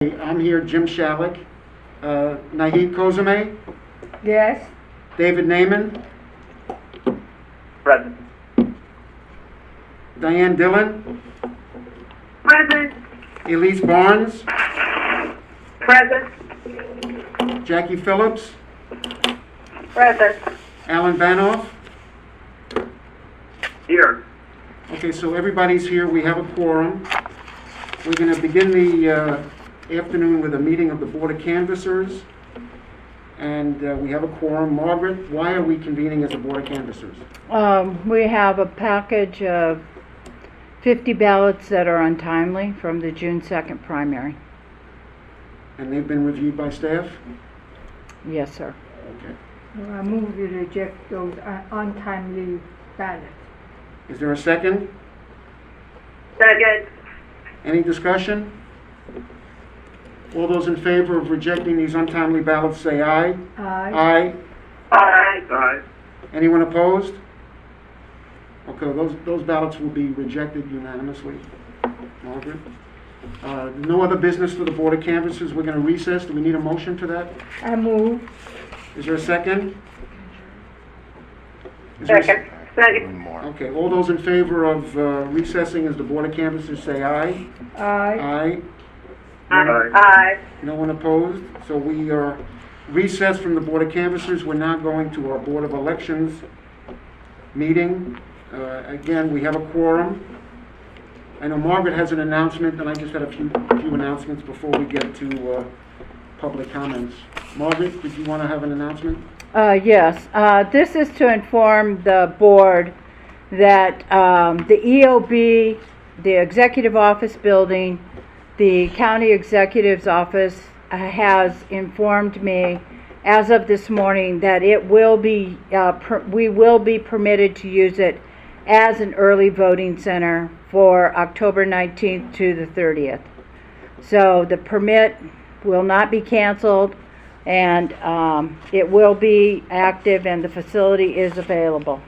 I'm here, Jim Shalik, Naheed Kozame, Yes. David Naiman, Present. Diane Dillon, Present. Elise Barnes, Present. Jackie Phillips, Present. Alan Vanoff. Here. Okay, so everybody's here, we have a quorum. We're going to begin the afternoon with a meeting of the Board of Canvassers. And we have a quorum. Margaret, why are we convening as a Board of Canvassers? We have a package of 50 ballots that are untimely from the June 2nd primary. And they've been reviewed by staff? Yes, sir. Okay. I move we reject those untimely ballots. Is there a second? Second. Any discussion? All those in favor of rejecting these untimely ballots say aye. Aye. Aye. Aye. Anyone opposed? Okay, those ballots will be rejected unanimously. Margaret? No other business for the Board of Canvassers. We're going to recess. Do we need a motion to that? I move. Is there a second? Is there a Second. Second. Okay, all those in favor of recessing as the Board of Canvassers say aye. Aye. Aye. Aye. No one opposed? So we are recessed from the Board of Canvassers. We're now going to our Board of Elections meeting. Again, we have a quorum. I know Margaret has an announcement, and I just had a few announcements before we get to public comments. Margaret, did you want to have an announcement? Yes, this is to inform the board that the EOB, the Executive Office Building, the County Executive's Office has informed me as of this morning that it will be, we will be permitted to use it as an early voting center for October 19th to the 30th. So the permit will not be canceled, and it will be active, and the facility is available.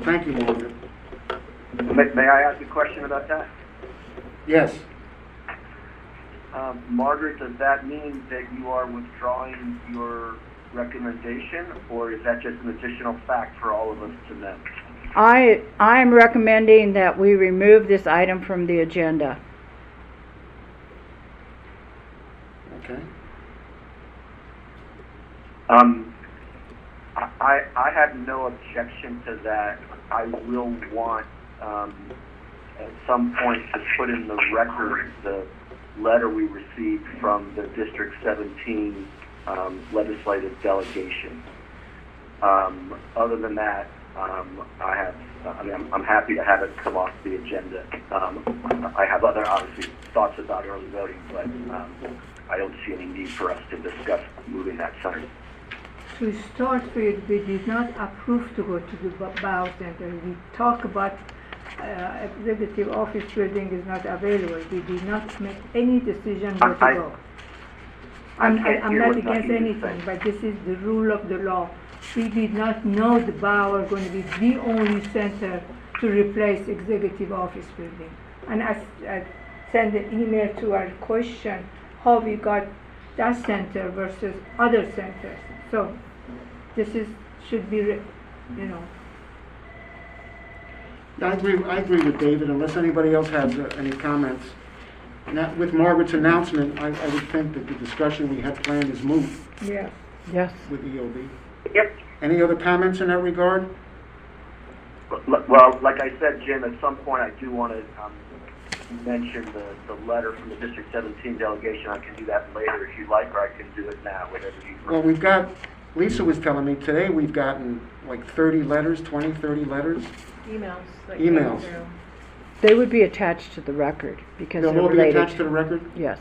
Thank you, Margaret. May I ask a question about that? Yes. Margaret, does that mean that you are withdrawing your recommendation, or is that just an additional fact for all of us to know? I'm recommending that we remove this item from the agenda. Okay. I have no objection to that. I will want, at some point, to put in the record the letter we received from the District 17 legislative delegation. Other than that, I'm happy to have it come off the agenda. I have other, obviously, thoughts about early voting, but I don't see any need for us to discuss moving that center. To start with, we did not approve to go to the ballot center. We talk about executive office building is not available. We did not make any decision where to go. I'm not against anything, but this is the rule of the law. We did not know the Bauer going to be the only center to replace executive office building. And I sent an email to our question how we got that center versus other centers. So this should be, I agree with David, unless anybody else has any comments. Now, with Margaret's announcement, I would think that the discussion we had planned is moot Yes. Yes. with EOB. Yep. Any other comments in that regard? Well, like I said, Jim, at some point I do want to mention the letter from the District 17 delegation. I can do that later if you like, or I can do it now, whatever you prefer. Well, we've got, Lisa was telling me today we've gotten like 30 letters, 20, 30 letters. Emails. Emails. They would be attached to the record because They'll they're all be related. attached to the record? Yes.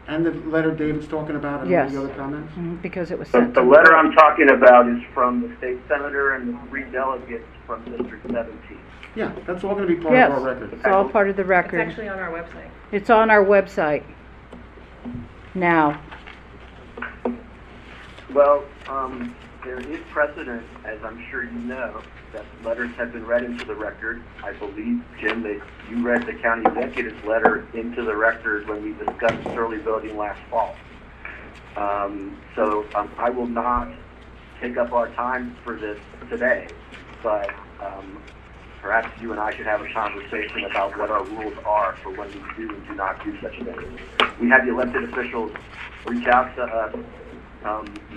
And the letter David's talking about and all Yes. the other comments? Because it was The sent to letter I'm talking about is from the state senator and the 3 delegates from District 17. Yeah, that's all going to be part Yes, of our record. it's all part of the It's record. actually on our website. It's on our website now. Well, there is precedent, as I'm sure you know, that letters have been read into the record. I believe, Jim, that you read the county executive's letter into the record when we discussed early voting last fall. I will not take up our time for this today, but perhaps you and I should have a conversation about what our rules are for when we do and do not do such things. We had the elected officials reach out to us,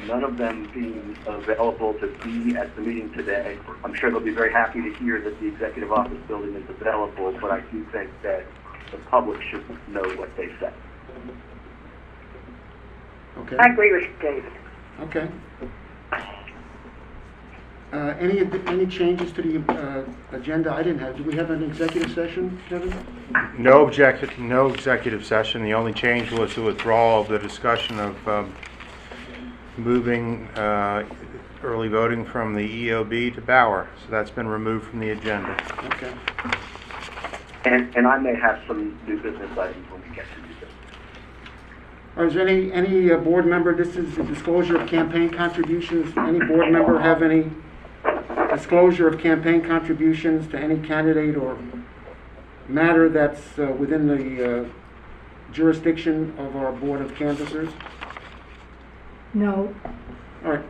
none of them being available to be at the meeting today. I'm sure they'll be very happy to hear that the executive office building is available, but I do think that the public should know what they said. Okay. I agree with David. Okay. Any changes to the agenda? I didn't have. Do we have an executive session, Kevin? No executive session. The only change was the withdrawal of the discussion of moving early voting from the EOB to Bauer. So that's been removed from the agenda. Okay. And I may have some new business items when we get to new business. Is there any board member, this is the disclosure of campaign contributions. Any board member have any disclosure of campaign contributions to any candidate or matter that's within the jurisdiction of our board of canvassers? No. All right.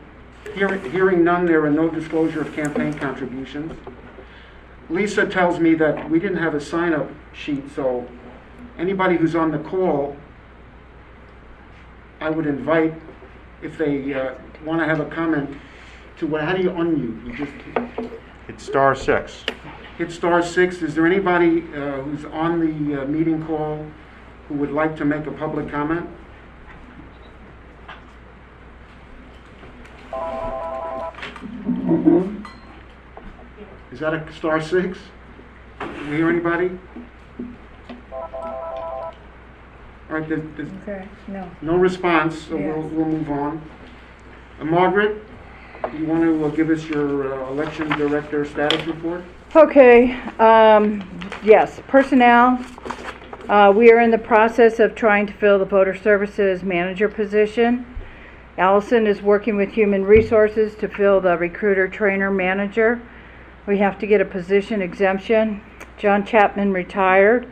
Hearing none, there are no disclosure of campaign contributions. Lisa tells me that we didn't have a sign-up sheet, so anybody who's on the call, I would invite, if they want to have a comment, to how do you unmute? You just It's *6. hit *6. Is there anybody who's on the meeting call who would like to make a public comment? Is that a *6? Do we hear anybody? All right, there's Okay, no. no response, so Yes. we'll move on. Margaret, you want to give us your election director status report? Okay, yes, personnel. We are in the process of trying to fill the voter services manager position. Allison is working with human resources to fill the recruiter trainer manager. We have to get a position exemption. John Chapman retired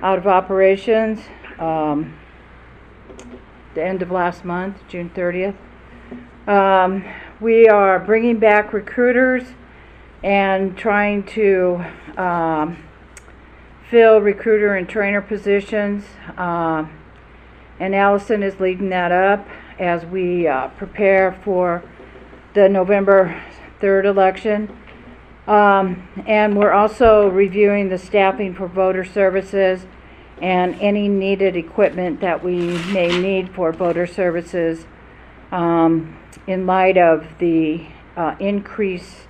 out of operations the end of last month, June 30th. We are bringing back recruiters and trying to fill recruiter and trainer positions, and Allison is leading that up as we prepare for the November 3rd election. And we're also reviewing the staffing for voter services and any needed equipment that we may need for voter services in light of the increased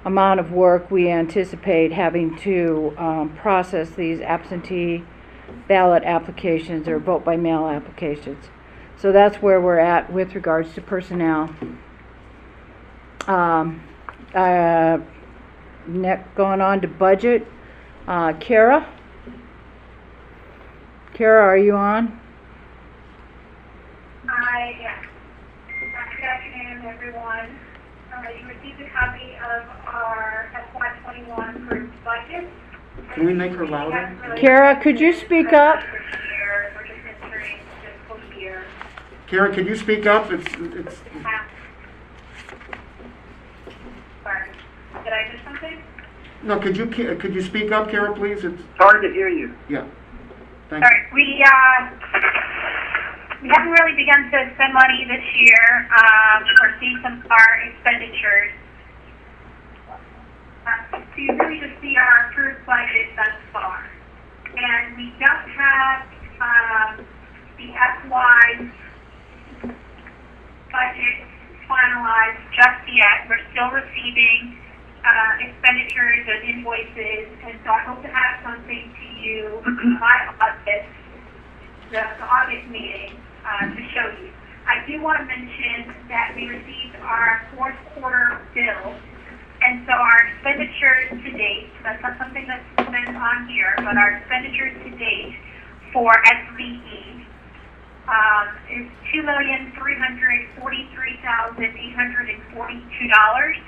amount of work we anticipate having to process these absentee ballot applications or vote by mail applications. So that's where we're at with regards to personnel. Going on to budget. Kara? Kara, are you on? Hi, yes. Good afternoon, everyone. You received a copy of our FY21 approved budget. Can we make her louder? Kara, could you speak up? We're just entering fiscal year. Karen, can you speak up? It's Sorry, did I miss something? no. Could you speak up, Kara, please? It's Hard to hear you. yeah. Thank you. Sorry, we haven't really begun to spend money this year. We're seeing our expenditures. So you really just see our approved budget thus far. And we don't have the FY budget finalized just yet. We're still receiving expenditures and invoices, and so I hope to have something to you by August, the August meeting, to show you. I do want to mention that we received our fourth quarter bill, and so our expenditures to date, that's not something that's been on here, but our expenditures to date for SVE is $2,343,842.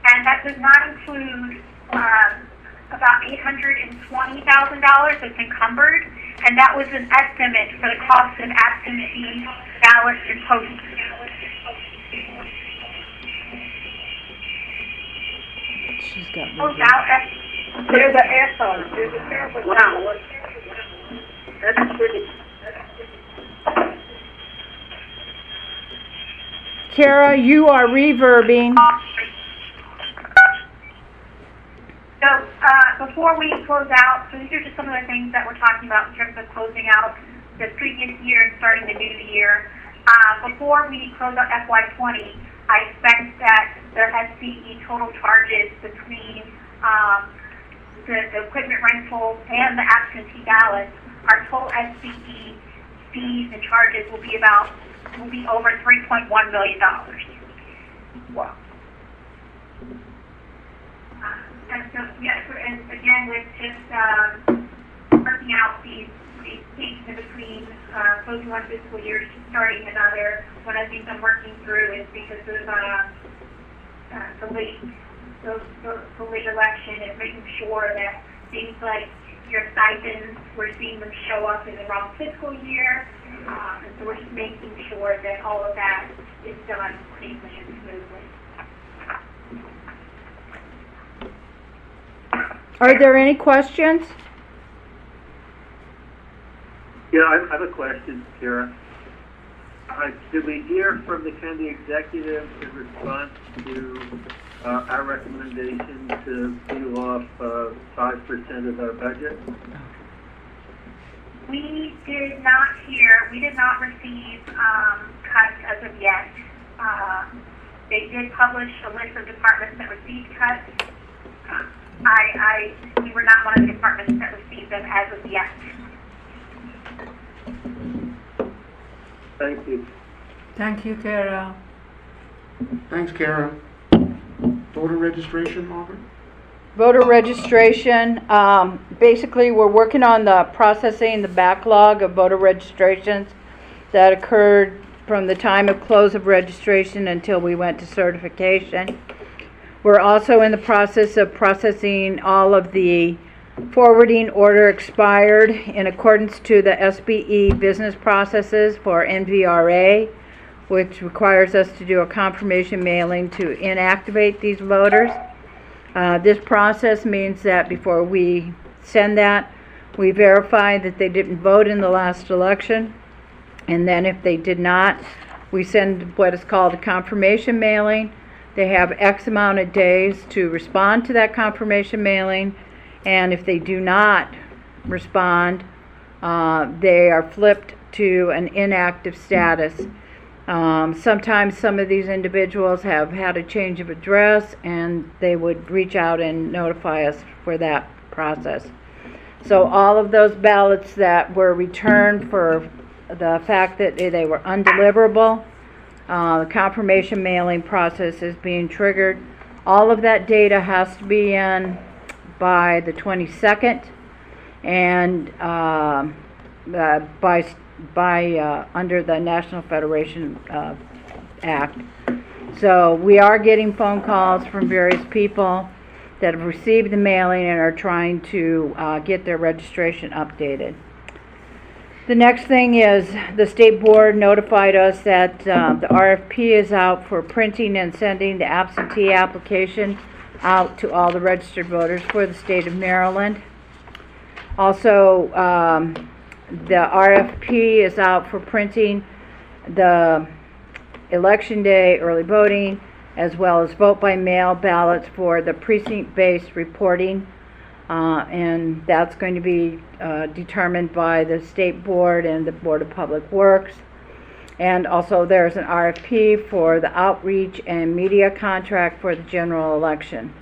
And that does not include about $820,000 that's encumbered, and that was an estimate for the cost of absentee ballots and postage. She's got Close out, There's an echo. There's an echo. Wow. That's pretty. Kara, you are reverbing. So, before we close out, so these are just some of the things that we're talking about in terms of closing out the previous year and starting the new year. Before we close out FY20, I expect that the SCE total charges between the equipment rental and the absentee ballots, our total SCE fees and charges will be over $3.1 million. Wow. And so, yes, and again, with just working out these dates in between closing one fiscal year, starting another, one of the things I'm working through is because of the late election and making sure that things like your stipends, we're seeing them show up in the wrong fiscal year, and so we're just making sure that all of that is done cleanly and smoothly. Are there any questions? Yeah, I have a question, Kara. Did we hear from the county executive in response to our recommendation to peel off 5% of our budget? We did not receive cuts as of yet. They did publish a list of departments that received cuts. We were not one of the departments that received them as of yet. Thank you. Thank you, Kara. Thanks, Kara. Voter registration, Margaret? Voter registration, basically we're working on the processing the backlog of voter registrations that occurred from the time of close of registration until we went to certification. We're also in the process of processing all of the forwarding order expired in accordance to the SBE business processes for NVRA, which requires us to do a confirmation mailing to inactivate these voters. This process means that before we send that, we verify that they didn't vote in the last election, and then if they did not, we send what is called a confirmation mailing. They have X amount of days to respond to that confirmation mailing, and if they do not respond, they are flipped to an inactive status. Sometimes some of these individuals have had a change of address, and they would reach out and notify us for that process. So all of those ballots that were returned for the fact that they were undeliverable, the confirmation mailing process is being triggered. All of that data has to be in by the 22nd, and under the National Federation Act. So we are getting phone calls from various people that have received the mailing and are trying to get their registration updated. The next thing is the state board notified us that the RFP is out for printing and sending the absentee application out to all the registered voters for the state of Maryland. Also, the RFP is out for printing the election day early voting, as well as vote by mail ballots for the precinct-based reporting, and that's going to be determined by the state board and the Board of Public Works. And also there's an RFP for the outreach and media contract for the general election.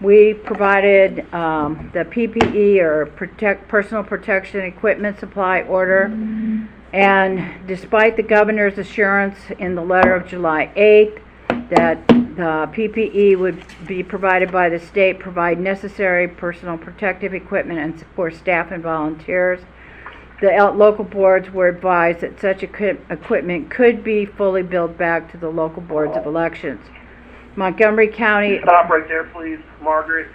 We provided the PPE, or personal protection equipment supply order, and despite the governor's assurance in the letter of July 8th that the PPE would be provided by the state, provide necessary personal protective equipment and for staff and volunteers, local boards were advised that such equipment could be fully billed back to the local boards of elections. Montgomery County, Stop right there, please, Margaret.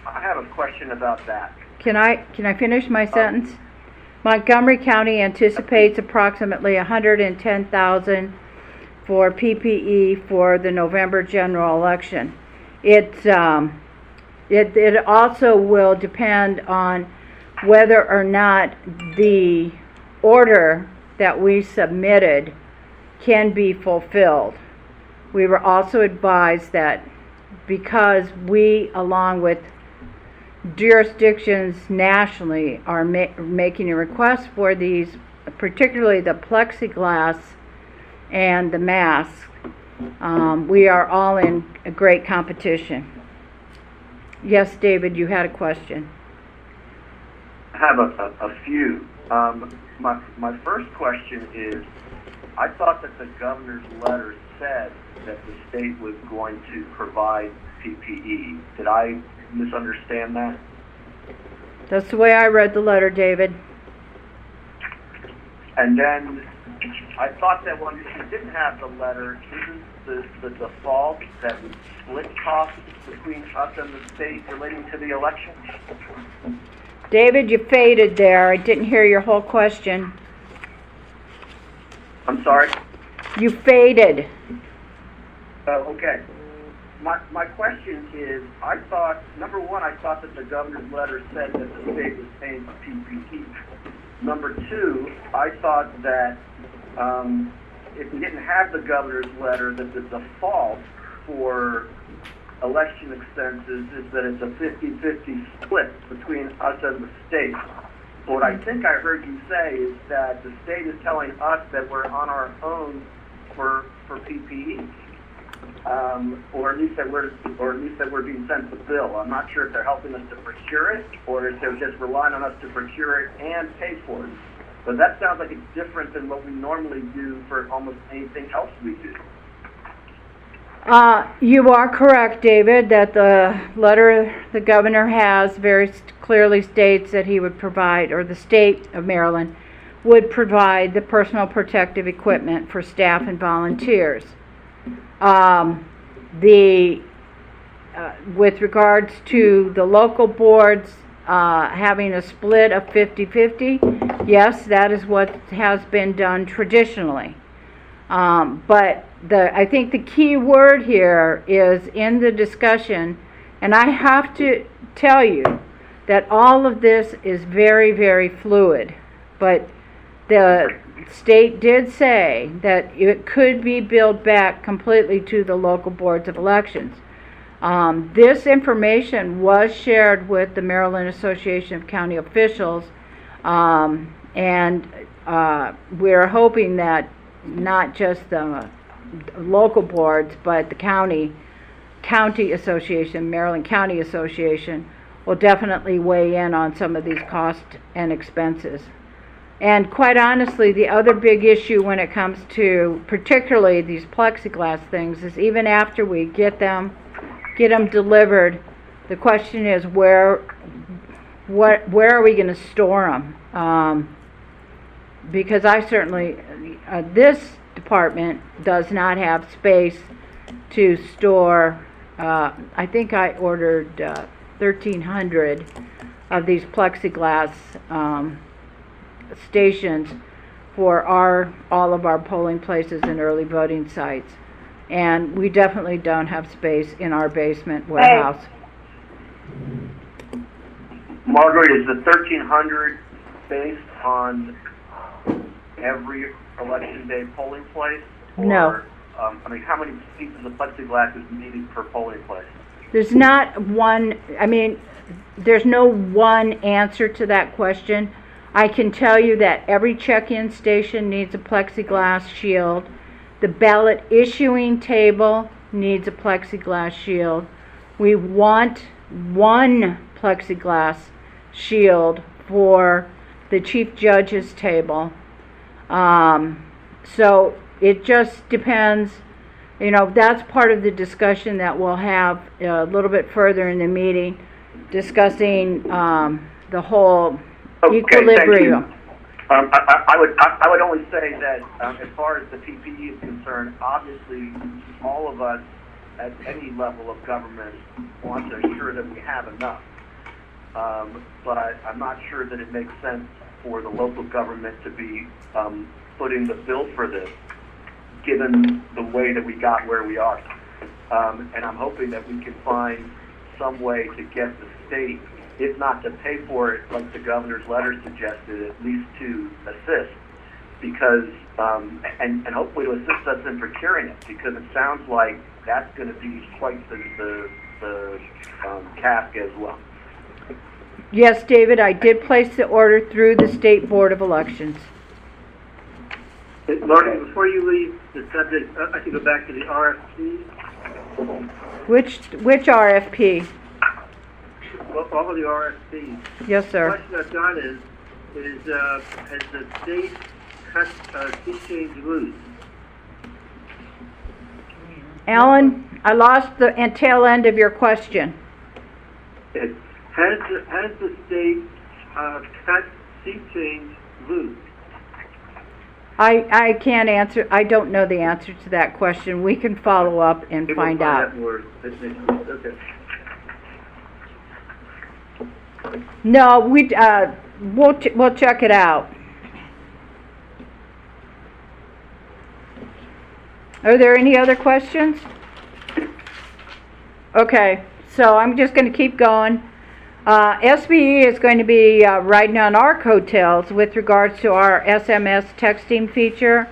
I have a question about that. can I finish my sentence? Montgomery County anticipates approximately $110,000 for PPE for the November general election. It also will depend on whether or not the order that we submitted can be fulfilled. We were also advised that because we, along with jurisdictions nationally, are making a request for these, particularly the plexiglass and the masks, we are all in a great competition. Yes, David, you had a question. I have a few. My first question is, I thought that the governor's letter said that the state was going to provide PPE. Did I misunderstand that? That's the way I read the letter, David. And then I thought that when you didn't have the letter, isn't the default that we split costs between us and the state relating to the election? David, you faded there. I didn't hear your whole question. I'm sorry? You faded. Okay. My question is, I thought, number one, I thought that the governor's letter said that the state was paying for PPE. Number two, I thought that if we didn't have the governor's letter, that the default for election expenses is that it's a 50-50 split between us and the state. What I think I heard you say is that the state is telling us that we're on our own for PPE, or at least that we're being sent the bill. I'm not sure if they're helping us to procure it, or if they're just relying on us to procure it and pay for it. But that sounds like it's different than what we normally do for almost anything else we do. You are correct, David, that the letter the governor has very clearly states that he would provide, or the state of Maryland would provide, the personal protective equipment for staff and volunteers. With regards to the local boards having a split of 50-50, yes, that is what has been done traditionally. But I think the key word here is in the discussion, and I have to tell you that all of this is very, very fluid, but the state did say that it could be billed back completely to the local boards of elections. This information was shared with the Maryland Association of County Officials, and we're hoping that not just the local boards, but the county association, Maryland County Association, will definitely weigh in on some of these costs and expenses. And quite honestly, the other big issue when it comes to particularly these plexiglass things is even after we get them delivered, the question is where are we going to store them? Because I certainly, this department does not have space to store, I think I ordered 1,300 of these plexiglass stations for all of our polling places and early voting sites. And we definitely don't have space in our basement warehouse. Margaret, is the 1,300 based on every election day polling place? Or, No. I mean, how many pieces of plexiglass is needed per polling place? There's not one, there's no one answer to that question. I can tell you that every check-in station needs a plexiglass shield. The ballot issuing table needs a plexiglass shield. We want one plexiglass shield for the chief judge's table. So it just depends. That's part of the discussion that we'll have a little bit further in the meeting, discussing the whole equilibrium. I would only say that as far as the PPE is concerned, obviously all of us at any level of government want to ensure that we have enough. But I'm not sure that it makes sense for the local government to be footing the bill for this, given the way that we got where we are. And I'm hoping that we can find some way to get the state, if not to pay for it like the governor's letter suggested, at least to assist, because and hopefully to assist us in procuring it, because it sounds like that's going to be quite the task as well. Yes, David, I did place the order through the State Board of Elections. Marty, before you leave the subject, I can go back to the RFP. Which RFP? Well, all of the RFPs. Yes, The sir. question I've got is has the state cut sea change loose? Alan, I lost the tail end of your question. Has the state cut sea change loose? I can't answer, I don't know the answer to that question. We can follow up and We'll find out. that more next week. Okay. No, we'll check it out. Are there any other questions? Okay, so I'm just going to keep going. SBE is going to be riding on our coattails with regards to our SMS texting feature.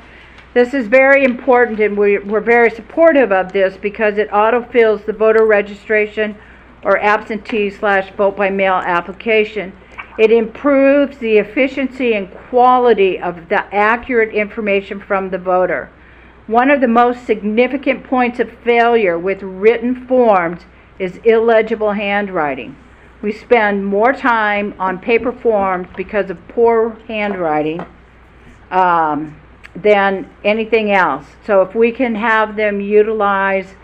This is very important, and we're very supportive of this because it autofills the voter registration or absentee/vote by mail application. It improves the efficiency and quality of the accurate information from the voter. One of the most significant points of failure with written forms is illegible handwriting. We spend more time on paper forms because of poor handwriting than anything else. So if we can have them utilize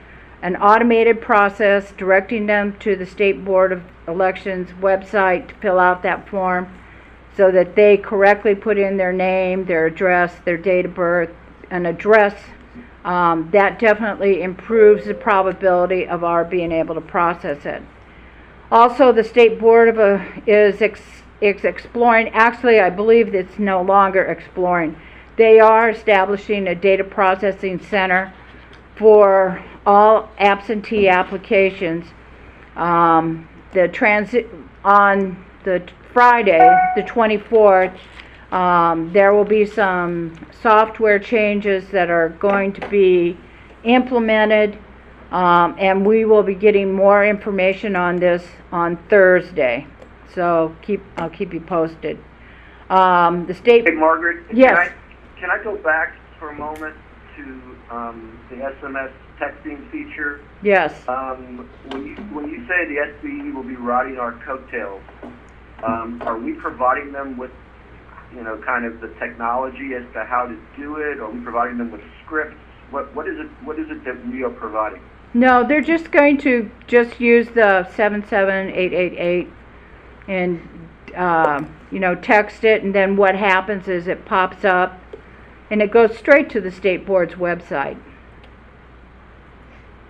an automated process directing them to the State Board of Elections website to fill out that form so that they correctly put in their name, their address, their date of birth, an address, that definitely improves the probability of our being able to process it. Also, the State Board is exploring, actually I believe it's no longer exploring, they are establishing a data processing center for all absentee applications. On the Friday, the 24th, there will be some software changes that are going to be implemented, and we will be getting more information on this on Thursday. So I'll keep you posted. The state. Hey, Margaret. Yes. Can I go back for a moment to the SMS texting feature? Yes. When you say the SBE will be riding our coattails, are we providing them with, kind of the technology as to how to do it? Are we providing them with scripts? What is it that we are providing? No, they're just going to use the 77888 and text it, and then what happens is it pops up and it goes straight to the State Board's website.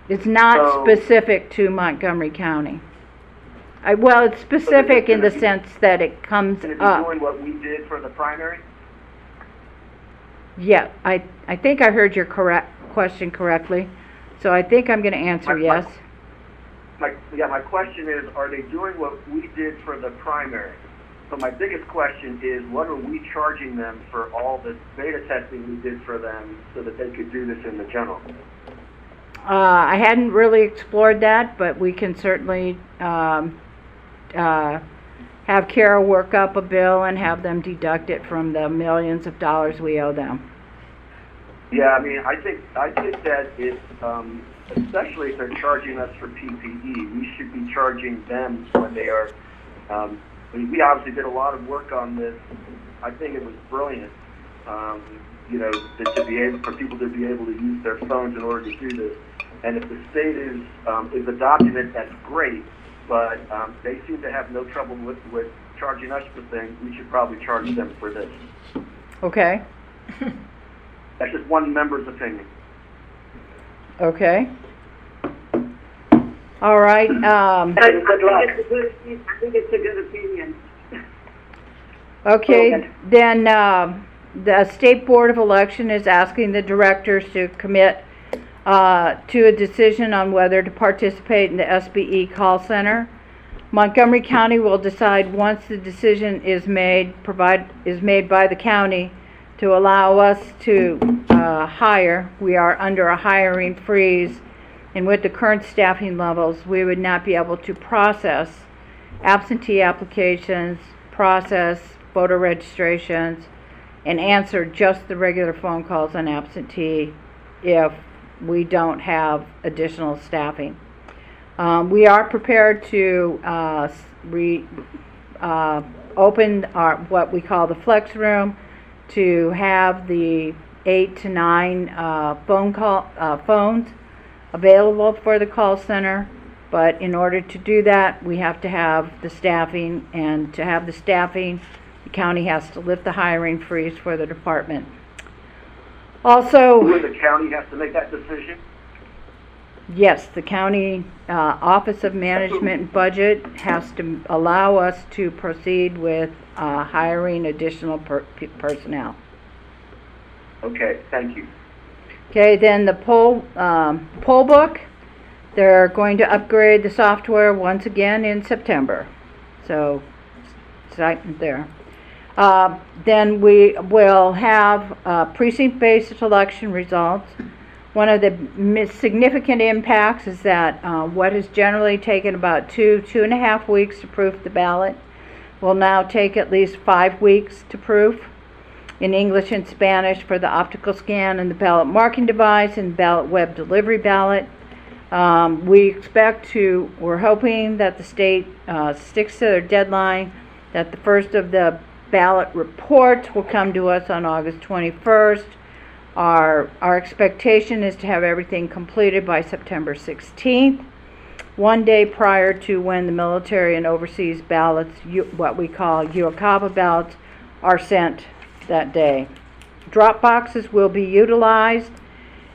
It's not specific to Montgomery County. Well, it's specific in the sense that it comes Can it be up. doing what we did for the primary? Yeah, I think I heard your question correctly, so I think I'm going to answer yes. My question is, are they doing what we did for the primary? So my biggest question is, what are we charging them for all the beta testing we did for them so that they could do this in the general? I hadn't really explored that, but we can certainly have Kara work up a bill and have them deduct it from the millions of dollars we owe them. Yeah, I mean, I think that if, especially if they're charging us for PPE, we should be charging them when they are. We obviously did a lot of work on this. I think it was brilliant. To be able for people to be able to use their phones in order to do this. And if the state is adopting it, that's great. But they seem to have no trouble with charging us for things, we should probably charge them for this. Okay, That's just one member's opinion. okay. All right, Good luck. I think it's a good opinion. okay, then, the State Board of Election is asking the directors to commit, to a decision on whether to participate in the SBE call center. Montgomery County will decide once the decision is made by the county to allow us to, hire. We are under a hiring freeze, and with the current staffing levels, we would not be able to process absentee applications, process voter registrations, and answer just the regular phone calls on absentee if we don't have additional staffing. We are prepared to open our, what we call the flex room, to have the 8 to 9 phones available for the call center. But in order to do that, we have to have the staffing, and to have the staffing, the county has to lift the hiring freeze for the department. Also, The county has to make that decision. yes, the county Office of Management and Budget has to allow us to proceed with hiring additional personnel. Okay, thank you. Okay, then the poll book, they're going to upgrade the software once again in September. So, it's right there. Then we will have precinct-based election results. One of the significant impacts is that what has generally taken about 2.5 weeks to proof the ballot will now take at least 5 weeks to proof in English and Spanish for the optical scan and the ballot marking device and ballot web delivery ballot. We're hoping that the state sticks to their deadline, that the first of the ballot reports will come to us on August 21st. Our expectation is to have everything completed by September 16th, one day prior to when the military and overseas ballots, what we call UOCAVA ballots, are sent that day. Drop boxes will be utilized,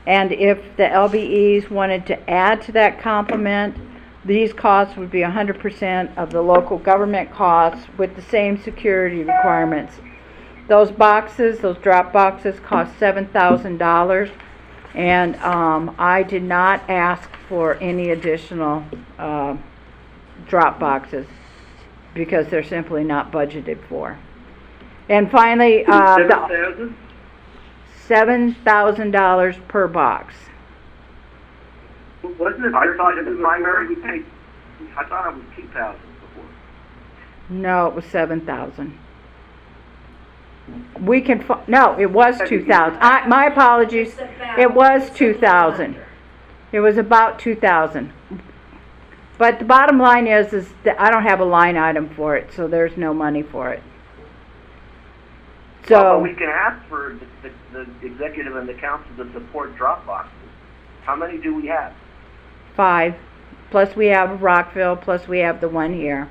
and if the LBEs wanted to add to that complement, these costs would be 100% of the local government costs with the same security requirements. Those boxes, those drop boxes, cost $7,000, and I did not ask for any additional drop boxes because they're simply not budgeted for. And finally, the $7,000 per box. Wasn't it? I thought in the primary we paid, I thought it was 2,000 before. No, it was 7,000. We can, no, it was 2,000. My apologies. It was 2,000. It was about 2,000. But the bottom line is that I don't have a line item for it, so there's no money for it. Well, So, but we can ask for the executive and the council to support drop boxes. How many do we have? 5. Plus we have Rockville, plus we have the one here.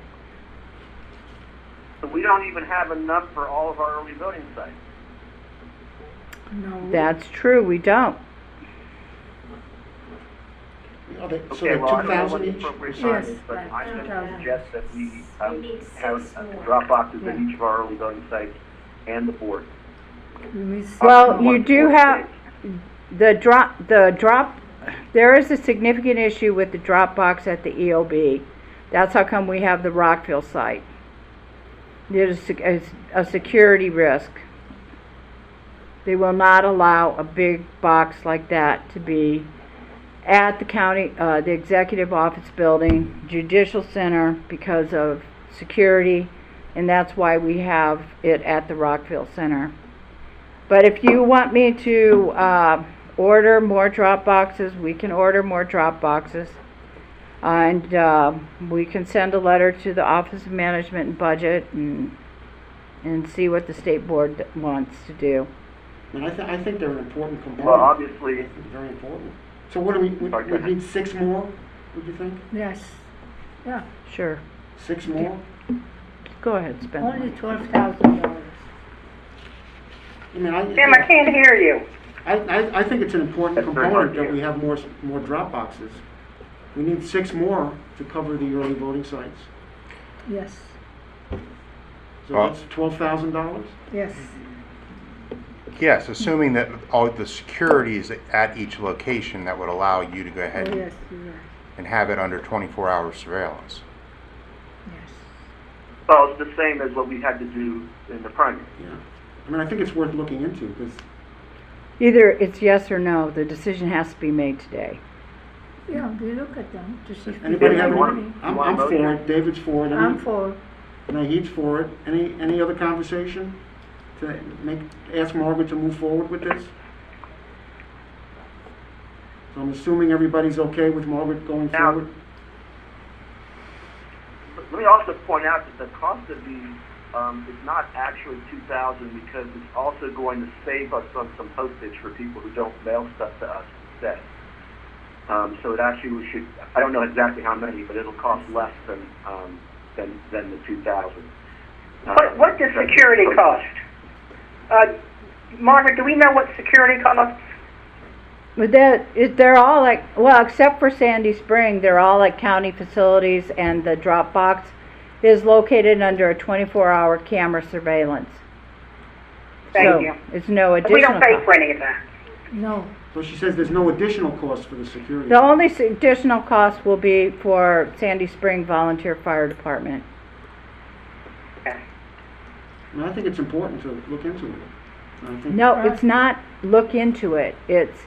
So we don't even have enough for all of our early voting sites. No. That's true, we don't. Okay, so Okay, they're well, I don't know what 2,000 the each? appropriate Yes, sign is, but right, I'm going to 2,000. suggest that we We need have 6 more. drop boxes at Yeah. each of our early voting sites and the board. We miss Well, some. you do have, the drop, there is a significant issue with the drop box at the EOB. That's how come we have the Rockville site. There's a security risk. They will not allow a big box like that to be at the county, the executive office building, judicial center, because of security, and that's why we have it at the Rockville Center. But if you want me to order more drop boxes, we can order more drop boxes. And we can send a letter to the Office of Management and Budget and see what the state board wants to do. And I think they're an important component. Well, obviously, Very important. So what do we need 6 more, would you think? Yes, yeah. Sure. 6 more? Go ahead, spend the Only money. $12,000. I mean, Tim, I can't hear you. I think it's an important That's very hard component to that hear. we have more drop boxes. We need 6 more to cover the early voting sites. Yes, So Well- that's $12,000? yes. Yes, assuming that all the security is at each location, that would allow you to go Oh, ahead yes, you're right. and have it under 24-hour surveillance. Yes. Well, it's the same as what we had to do in the primary. Yeah. I mean, I think it's worth looking into, because Either it's yes or no, the decision has to be made today. Yeah, we look at them to see if we anybody get have you any? want- money. I'm you want a for motion? it, David's for it, I'm for, Nahid's for it. Any other conversation to ask Margaret to move forward with this? So I'm assuming everybody's okay with Margaret going Now- forward? Let me also point out that the cost of these is not actually $2,000 because it's also going to save us on some postage for people who don't mail stuff to us instead. So it actually we should, I don't know exactly how many, but it'll cost less than the 2,000. What does security cost? Margaret, do we know what security costs? But they're all like, well, except for Sandy Spring, they're all like county facilities, and the drop box is located under a 24-hour camera surveillance. Thank you. It's no We additional don't pay cost. for any of that. no, So she says there's no additional cost for the security. The only additional cost will be for Sandy Spring Volunteer Fire Department. Okay. And I think it's important to look into it. I think- No, it's not look into it. It's,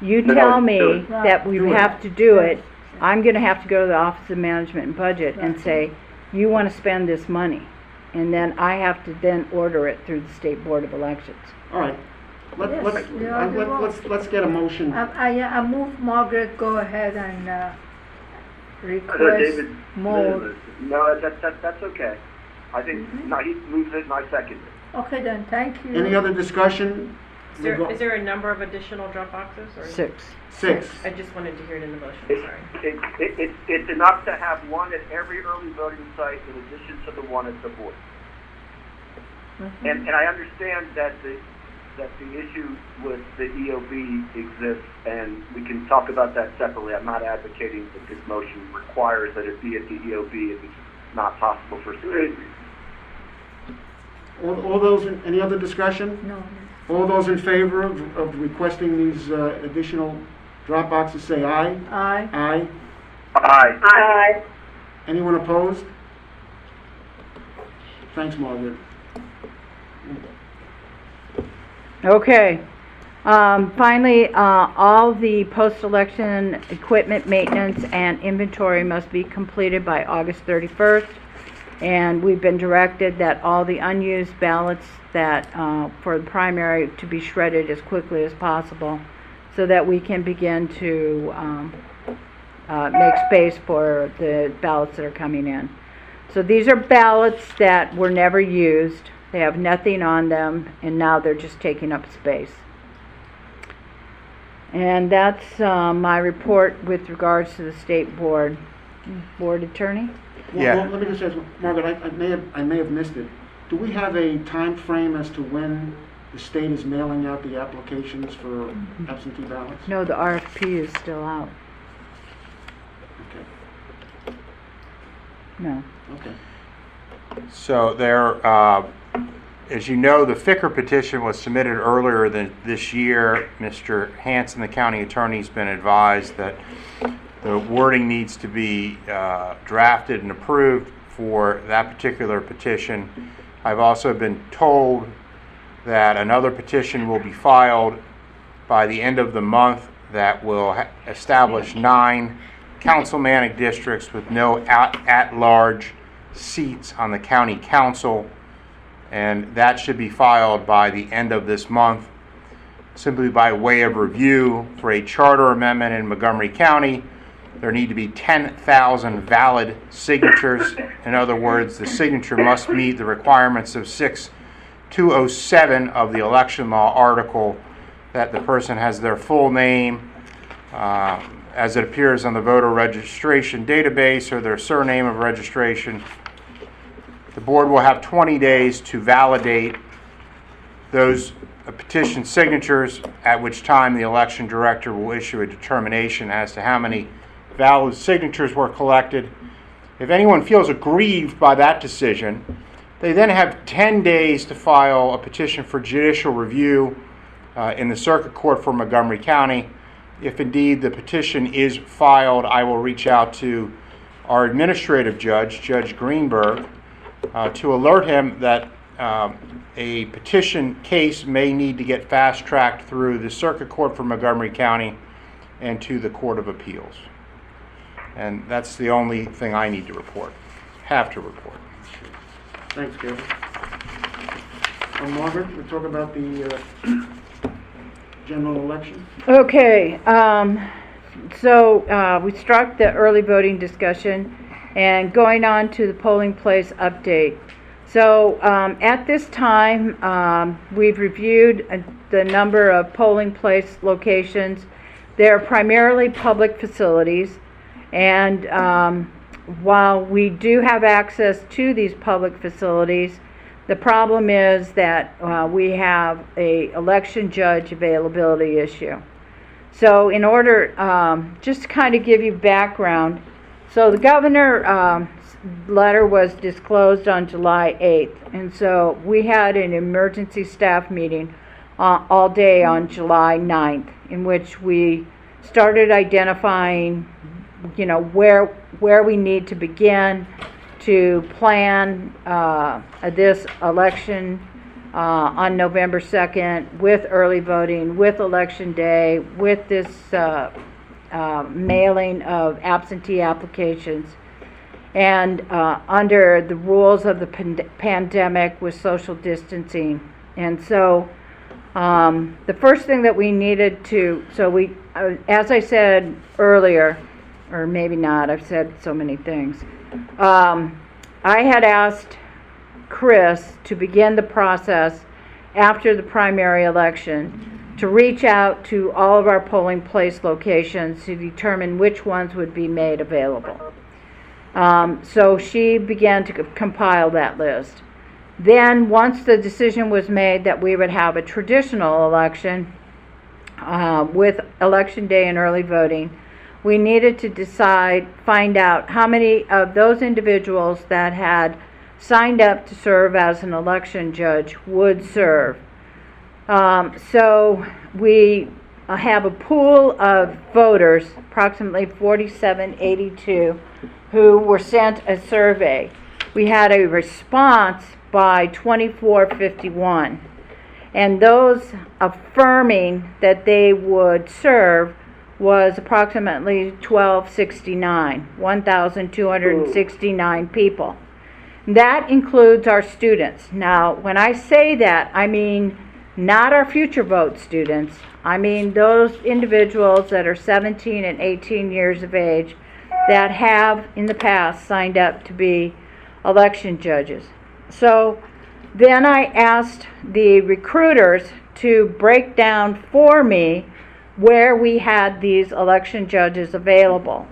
you No, tell do me it. that we Do it. have to do Yes. it. I'm gonna have to go to the Office of Management and Budget and Right. say, you wanna spend this money. And then I have to then order it through the State Board of Elections. All right. Yes, you are the one. Let's get a motion. I move Margaret go ahead and request David, more. No, that's okay. I think, no, he moves it and I second it. Okay then, thank you. Any other discussion? Is there a number of additional drop boxes? Or 6. 6. I just wanted to hear it in the motion, It's, sorry. it's enough to have one at every early voting site in addition to the one at the board. And I understand that the issue with the EOB exists, and we can talk about that separately. I'm not advocating that this motion requires that it be at the EOB if it's not possible for security reasons. All those, any other discussion? No, All those in favor of requesting these additional drop boxes, say aye. I, Aye. Aye. Aye. Anyone opposed? Thanks, Margaret. Okay. Finally, all the post-election equipment maintenance and inventory must be completed by August 31st. And we've been directed that all the unused ballots that, for the primary to be shredded as quickly as possible so that we can begin to make space for the ballots that are coming in. So these are ballots that were never used. They have nothing on them, and now they're just taking up space. And that's my report with regards to the state board. Board attorney? Yeah. Well, let me just ask, Margaret, I may have missed it. Do we have a time frame as to when the state is mailing out the applications for absentee ballots? No, the RFP is still out. Okay, No. okay. So there, as you know, the Ficker petition was submitted earlier this year. Mr. Hanson, the county attorney, has been advised that the wording needs to be drafted and approved for that particular petition. I've also been told that another petition will be filed by the end of the month that will establish 9 councilmanic districts with no at-large seats on the county council, and that should be filed by the end of this month. Simply by way of review, for a charter amendment in Montgomery County, there need to be 10,000 valid signatures. In other words, the signature must meet the requirements of 6207 of the election law article, that the person has their full name as it appears on the voter registration database, or their surname of registration. The board will have 20 days to validate those petition signatures, at which time the election director will issue a determination as to how many valid signatures were collected. If anyone feels aggrieved by that decision, they then have 10 days to file a petition for judicial review in the Circuit Court for Montgomery County. If indeed the petition is filed, I will reach out to our administrative judge, Judge Greenberg, to alert him that a petition case may need to get fast-tracked through the Circuit Court for Montgomery County and to the Court of Appeals. And that's the only thing I need to report, have to report. Thanks, Kevin. Margaret, we'll talk about the general election. Okay, so we struck the early voting discussion and going on to the polling place update. So at this time, we've reviewed the number of polling place locations. They're primarily public facilities, and while we do have access to these public facilities, the problem is that we have a election judge availability issue. So in order, just to kind of give you background, so the governor letter was disclosed on July 8th, and so we had an emergency staff meeting all day on July 9th, in which we started identifying, you know, where we need to begin to plan this election on November 2nd with early voting, with election day, with this mailing of absentee applications, and under the rules of the pandemic with social distancing. And so the first thing that we needed to, so we, as I said earlier, or maybe not, I've said so many things, I had asked Chris to begin the process after the primary election to reach out to all of our polling place locations to determine which ones would be made available. So she began to compile that list. Then, once the decision was made that we would have a traditional election with election day and early voting, we needed to find out how many of those individuals that had signed up to serve as an election judge would serve. So we have a pool of voters, approximately 4782, who were sent a survey. We had a response by 2451, and those affirming that they would serve was approximately 1,269 people. That includes our students. Now, when I say that, I mean not our future vote students. I mean those individuals that are 17 and 18 years of age that have in the past signed up to be election judges. So then I asked the recruiters to break down for me where we had these election judges available.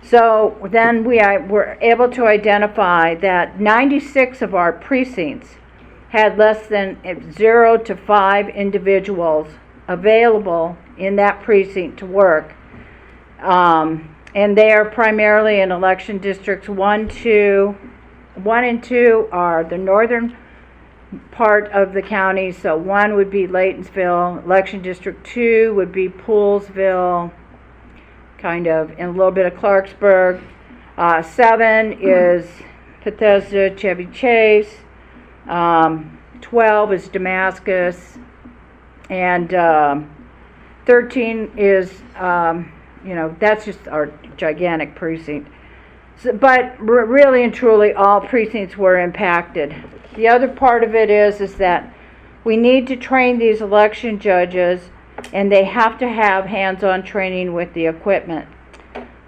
So then we were able to identify that 96 of our precincts had less than 0 to 5 individuals available in that precinct to work. And they are primarily in election districts 1 and 2 are the northern part of the county. So 1 would be Laytonsville, election district 2 would be Poolsville, kind of, and a little bit of Clarksburg. 7 is Bethesda, Chevy Chase. 12 is Damascus, and 13 is, that's just our gigantic precinct. So, but really and truly, all precincts were impacted. The other part of it is that we need to train these election judges, and they have to have hands-on training with the equipment.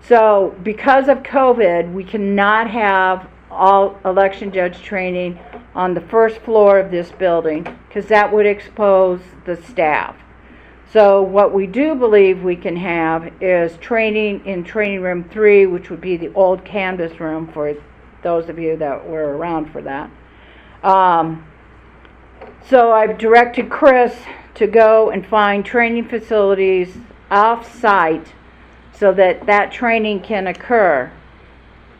So because of COVID, we cannot have all election judge training on the first floor of this building, because that would expose the staff. So what we do believe we can have is training in training room 3, which would be the old canvas room for those of you that were around for that. So I've directed Chris to go and find training facilities off-site so that that training can occur.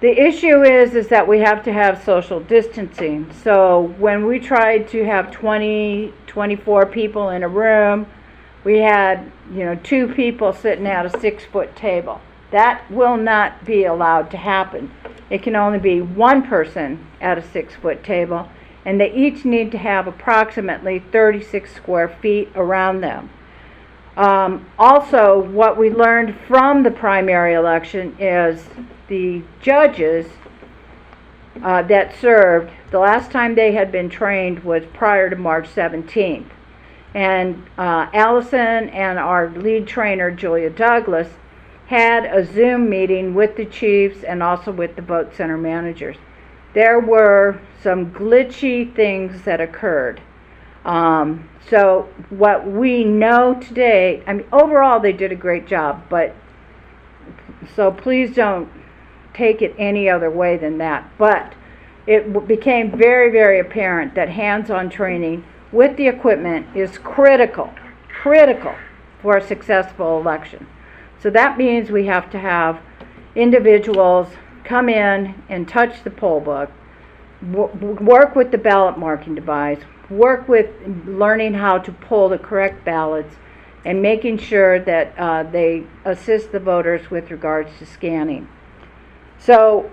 The issue is that we have to have social distancing. So when we tried to have 24 people in a room, we had, 2 people sitting at a 6-foot table. That will not be allowed to happen. It can only be one person at a 6-foot table, and they each need to have approximately 36 square feet around them. Also, what we learned from the primary election is the judges that served, the last time they had been trained was prior to March 17th. And Allison and our lead trainer, Julia Douglas, had a Zoom meeting with the chiefs and also with the vote center managers. There were some glitchy things that occurred. So what we know today, overall they did a great job, but so please don't take it any other way than that. But it became very, very apparent that hands-on training with the equipment is critical for a successful election. So that means we have to have individuals come in and touch the poll book, work with the ballot marking device, work with learning how to pull the correct ballots, and making sure that they assist the voters with regards to scanning. So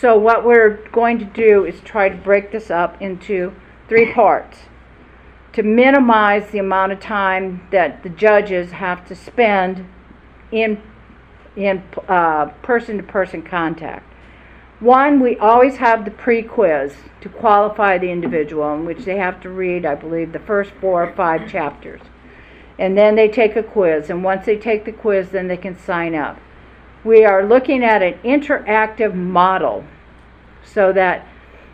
what we're going to do is try to break this up into 3 parts to minimize the amount of time that the judges have to spend in person-to-person contact. One, we always have the pre-quiz to qualify the individual, in which they have to read, I believe, the first 4 or 5 chapters. And then they take a quiz, and once they take the quiz, then they can sign up. We are looking at an interactive model so that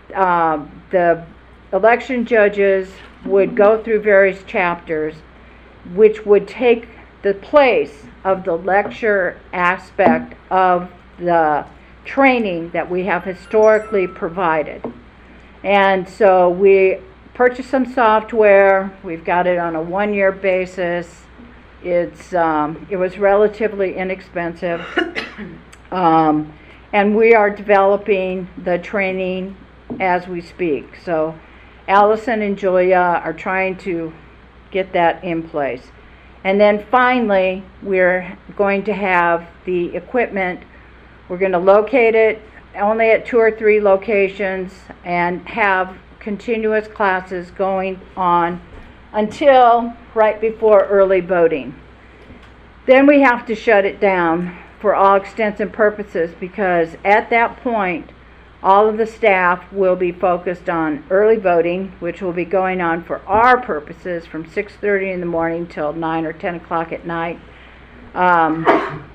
the election judges would go through various chapters, which would take the place of the lecture aspect of the training that we have historically provided. And so we purchased some software. We've got it on a 1-year basis. It was relatively inexpensive. And we are developing the training as we speak. So Allison and Julia are trying to get that in place. And then finally, we're going to have the equipment. We're going to locate it only at 2 or 3 locations and have continuous classes going on until right before early voting. Then we have to shut it down for all extents and purposes, because at that point, all of the staff will be focused on early voting, which will be going on for our purposes from 6:30 in the morning till 9 or 10 o'clock at night.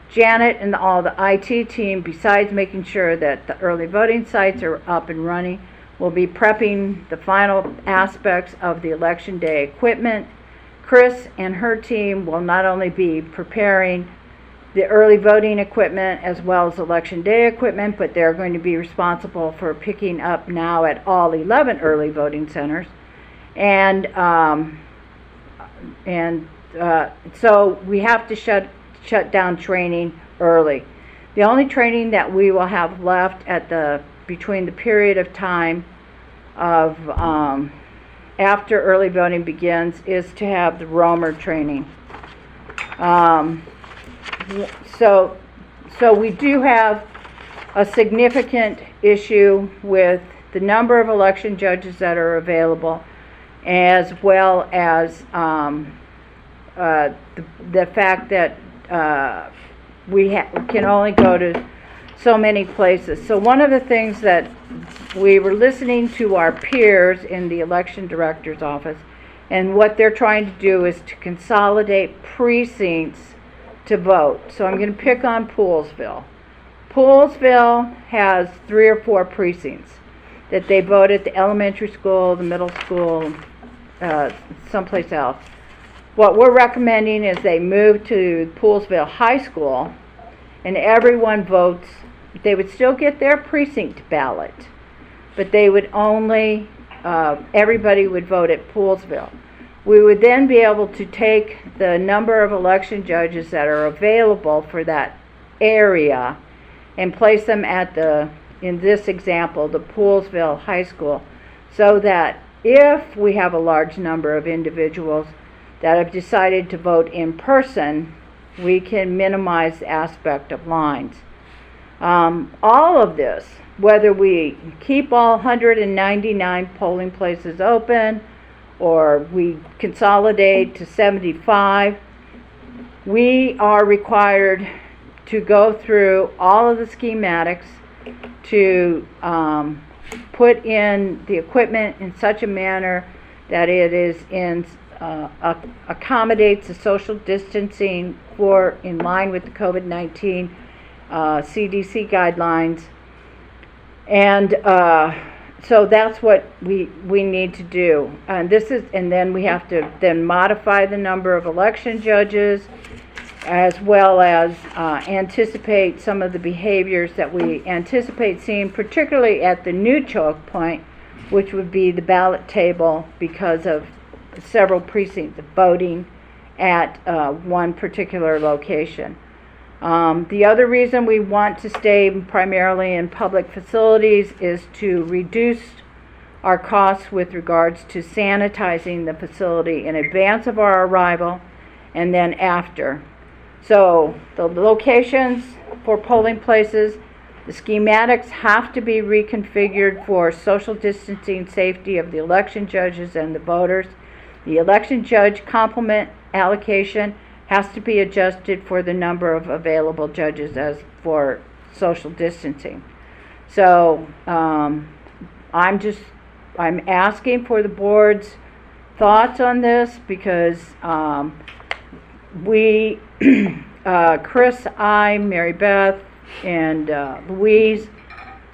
Janet and all the IT team, besides making sure that the early voting sites are up and running, will be prepping the final aspects of the election day equipment. Chris and her team will not only be preparing the early voting equipment as well as election day equipment, but they're going to be responsible for picking up now at all 11 early voting centers. And so we have to shut down training early. The only training that we will have left between the period of time of after early voting begins is to have the roamer training. So we do have a significant issue with the number of election judges that are available, as well as the fact that we can only go to so many places. So one of the things that we were listening to our peers in the election director's office, and what they're trying to do is to consolidate precincts to vote. So I'm going to pick on Poolesville. Poolesville has 3 or 4 precincts that they vote at the elementary school, the middle school, someplace else. What we're recommending is they move to Poolesville High School, and everyone votes they would still get their precinct ballot, but they would only, everybody would vote at Poolsville. We would then be able to take the number of election judges that are available for that area and place them at in this example, the Poolsville High School, so that if we have a large number of individuals that have decided to vote in person, we can minimize the aspect of lines. All of this, whether we keep all 199 polling places open or we consolidate to 75, we are required to go through all of the schematics to put in the equipment in such a manner that it is accommodates the social distancing in line with the COVID-19 CDC guidelines. And so that's what we need to do. And then we have to then modify the number of election judges, as well as anticipate some of the behaviors that we anticipate seeing, particularly at the new choke point, which would be the ballot table, because of several precincts voting at one particular location. The other reason we want to stay primarily in public facilities is to reduce our costs with regards to sanitizing the facility in advance of our arrival and then after. So the locations for polling places, the schematics have to be reconfigured for social distancing, safety of the election judges and the voters. The election judge complement allocation has to be adjusted for the number of available judges as for social distancing. So I'm asking for the board's thoughts on this, because we, Chris, I, Mary Beth, and Louise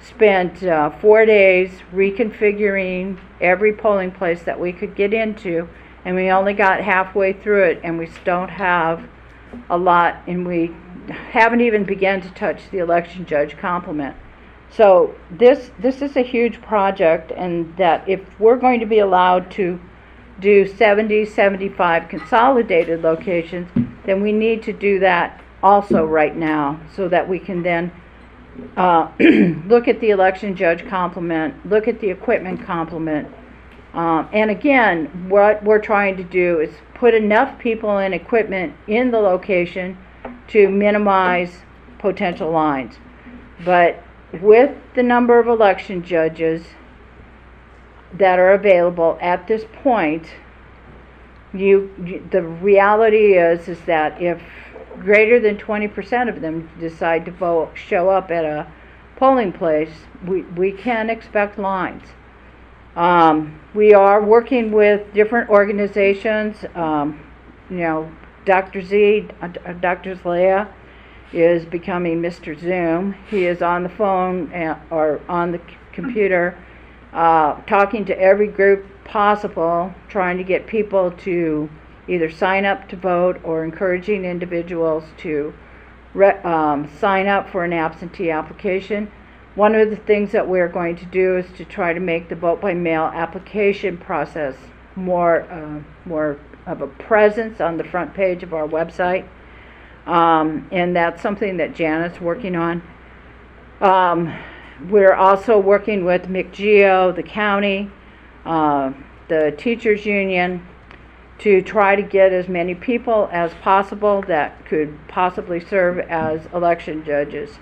spent 4 days reconfiguring every polling place that we could get into, and we only got halfway through it, and we don't have a lot, and we haven't even begun to touch the election judge complement. So this is a huge project, and that if we're going to be allowed to do 75 consolidated locations, then we need to do that also right now, so that we can then look at the election judge complement, look at the equipment complement. And again, what we're trying to do is put enough people and equipment in the location to minimize potential lines. But with the number of election judges that are available at this point, the reality is that if greater than 20% of them decide to show up at a polling place, we can expect lines. We are working with different organizations. Dr. Zlea is becoming Mr. Zoom. He is on the phone or on the computer, talking to every group possible, trying to get people to either sign up to vote or encouraging individuals to sign up for an absentee application. One of the things that we're going to do is to try to make the vote by mail application process more of a presence on the front page of our website. And that's something that Janet's working on. We're also working with McGeo, the county, the teachers union, to try to get as many people as possible that could possibly serve as election judges.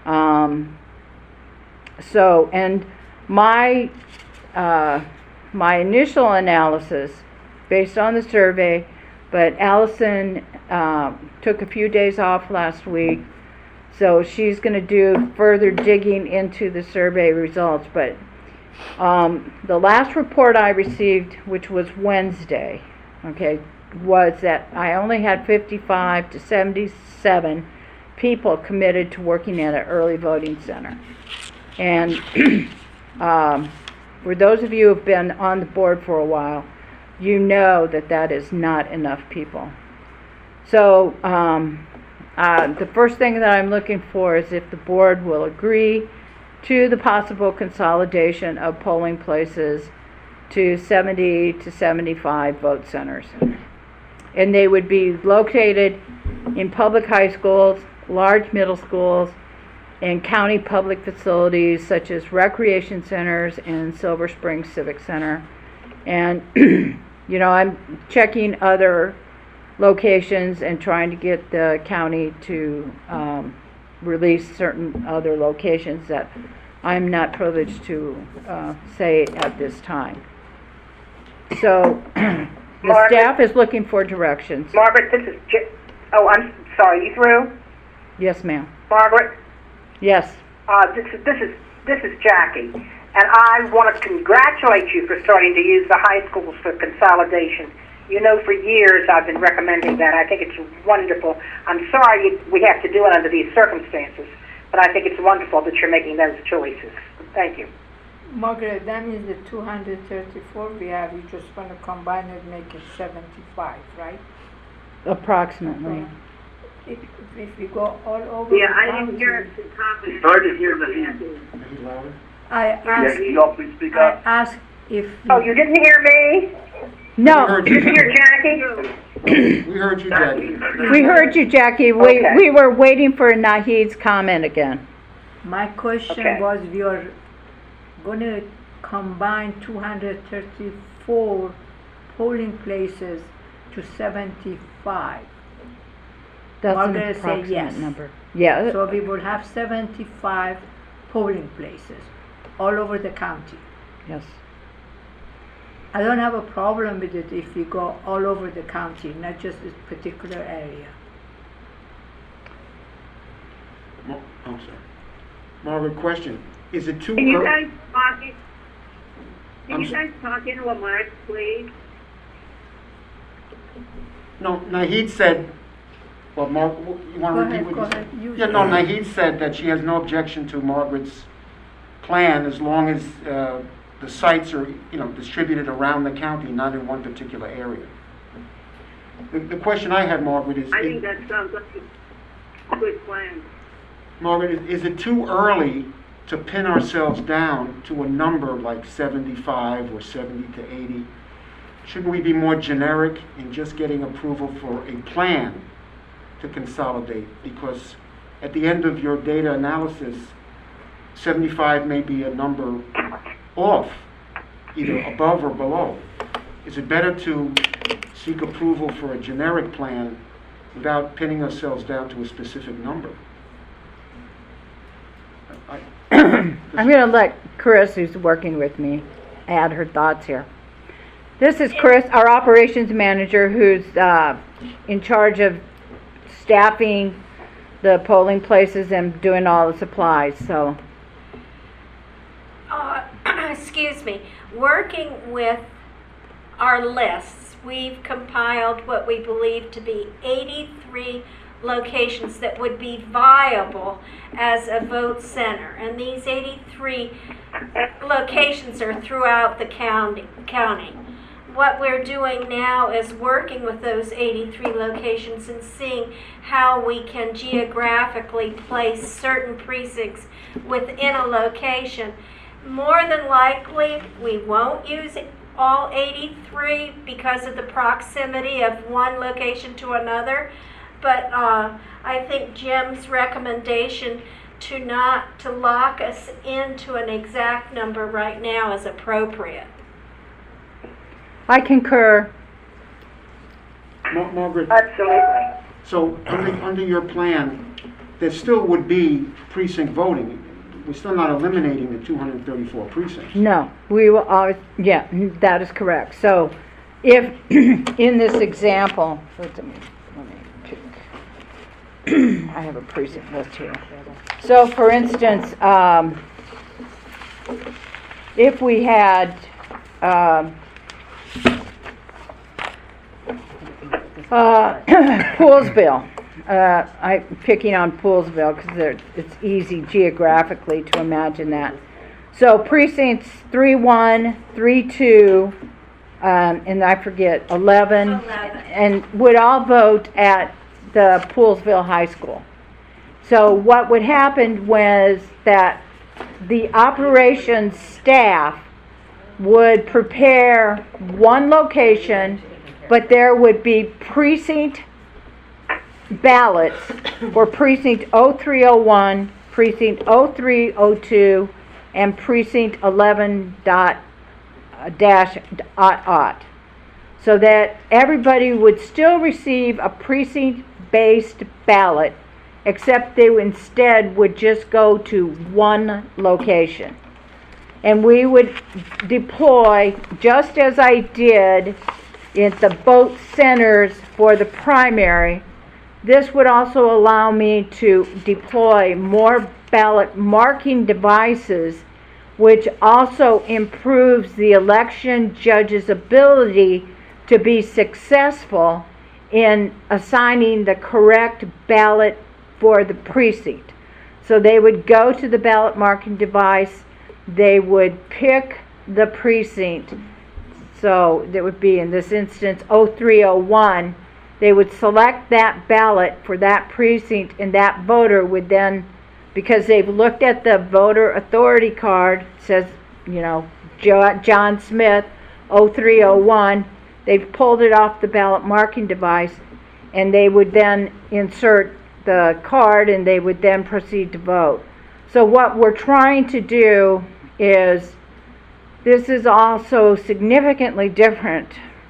And my initial analysis, based on the survey, but Allison took a few days off last week, so she's going to do further digging into the survey results. But the last report I received, which was Wednesday, was that I only had 55 to 77 people committed to working at an early voting center. And for those of you who have been on the board for a while, you know that is not enough people. So The first thing that I'm looking for is if the board will agree to the possible consolidation of polling places to 70 to 75 vote centers. And they would be located in public high schools, large middle schools, and county public facilities such as recreation centers and Silver Springs Civic Center. And, you know, I'm checking other locations and trying to get the county to release certain other locations that I'm not privileged to say at this time. So, the Margaret? staff is looking for directions. Margaret, this is oh, I'm sorry, you through? Yes, ma'am. Margaret? Yes. This is Jackie, and I want to congratulate you for starting to use the high schools for consolidation. You know, for years I've been recommending that. I think it's wonderful. I'm sorry we have to do it under these circumstances, but I think it's wonderful that you're making those choices. Thank you. Margaret, that means the 234 we have, you just want to combine it, make it 75, right? Approximately. If we go all over Yeah, the I county, didn't hear it from Thomas. It's hard to hear Naheed. Any louder? I Yeah, asked, can y'all please speak up? if Oh, you didn't hear me? We No, heard Did you you. hear Jackie? We heard you, Jackie. we heard you, Jackie. Okay. We were waiting for Naheed's comment again. my question Okay. was, we are going to combine 234 polling places to 75. That's an Margaret said approximate yes. number. Yeah, So we will have 75 polling places all over the county. yes. I don't have a problem with it if we go all over the county, not just this particular area. I'm sorry. Margaret, question. Is it too Can you early? guys talk, I'm so- talk into a mic, please? No, Naheed said, well, Mark, you want to repeat what Go you ahead. said? You Yeah, no, Naheed said that she has no objection to Margaret's plan as long as the sites are, you know, distributed around the county, not in one particular area. The question I had, Margaret, is... that sounds like a good plan. Margaret, is it too early to pin ourselves down to a number like 75 or 70 to 80? Shouldn't we be more generic in just getting approval for a plan to consolidate? Because at the end of your data analysis, 75 may be a number off, either above or below. Is it better to seek approval for a generic plan without pinning ourselves down to a specific number? I'm going to let Chris, who's working with me, add her thoughts here. This is Chris, our operations manager, who's in charge of staffing the polling places and doing all the supplies, so. Excuse me, working with our lists, we've compiled what we believe to be 83 locations that would be viable as a vote center. And these 83 locations are throughout the county. What we're doing now is working with those 83 locations and seeing how we can geographically place certain precincts within a location. More than likely, we won't use all 83 because of the proximity of one location to another. But I think Jim's recommendation to not to lock us into an exact number right now is appropriate. I concur. Margaret, Absolutely. so under your plan, there still would be precinct voting. We're still not eliminating the 234 precincts. No, we will always, yeah, that is correct. So if, in this example, let me pick. I have a precinct list here. So for instance, if we had, Poolsville, I'm picking on Poolsville because it's easy geographically to imagine that. So precincts 3-1, 3-2, and I forget, 11, and would all vote at the Poolsville High School. So what would happen was that the operations staff would prepare one location, but there would be precinct ballots for precinct 0301, precinct 0302, and precinct 11 dash aught. So that everybody would still receive a precinct-based ballot, except they instead would just go to one location. And we would deploy, just as I did in the vote centers for the primary, this would also allow me to deploy more ballot marking devices, which also improves the election judge's ability to be successful in assigning the correct ballot for the precinct. So they would go to the ballot marking device, they would pick the precinct. So there would be, in this instance, 0301. They would select that ballot for that precinct, and that voter would then, because they've looked at the voter authority card, says, you know, John Smith, 0301, they've pulled it off the ballot marking device, and they would then insert the card, and they would then proceed to vote. So what we're trying to do is, this is also significantly different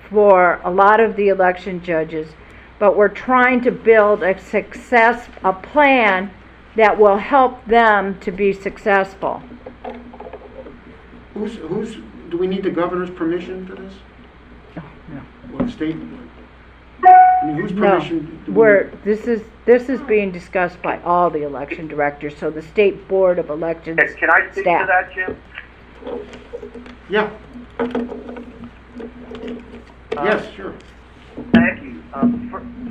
for a lot of the election judges, but we're trying to build a plan that will help them to be successful. Do we need the governor's permission for this? No. Or the state? I mean, whose permission? do we need? This is being discussed by all the election directors, so the State Board of Elections Can I speak to staff. that, Jim? Yeah. Yes, sure. Thank you.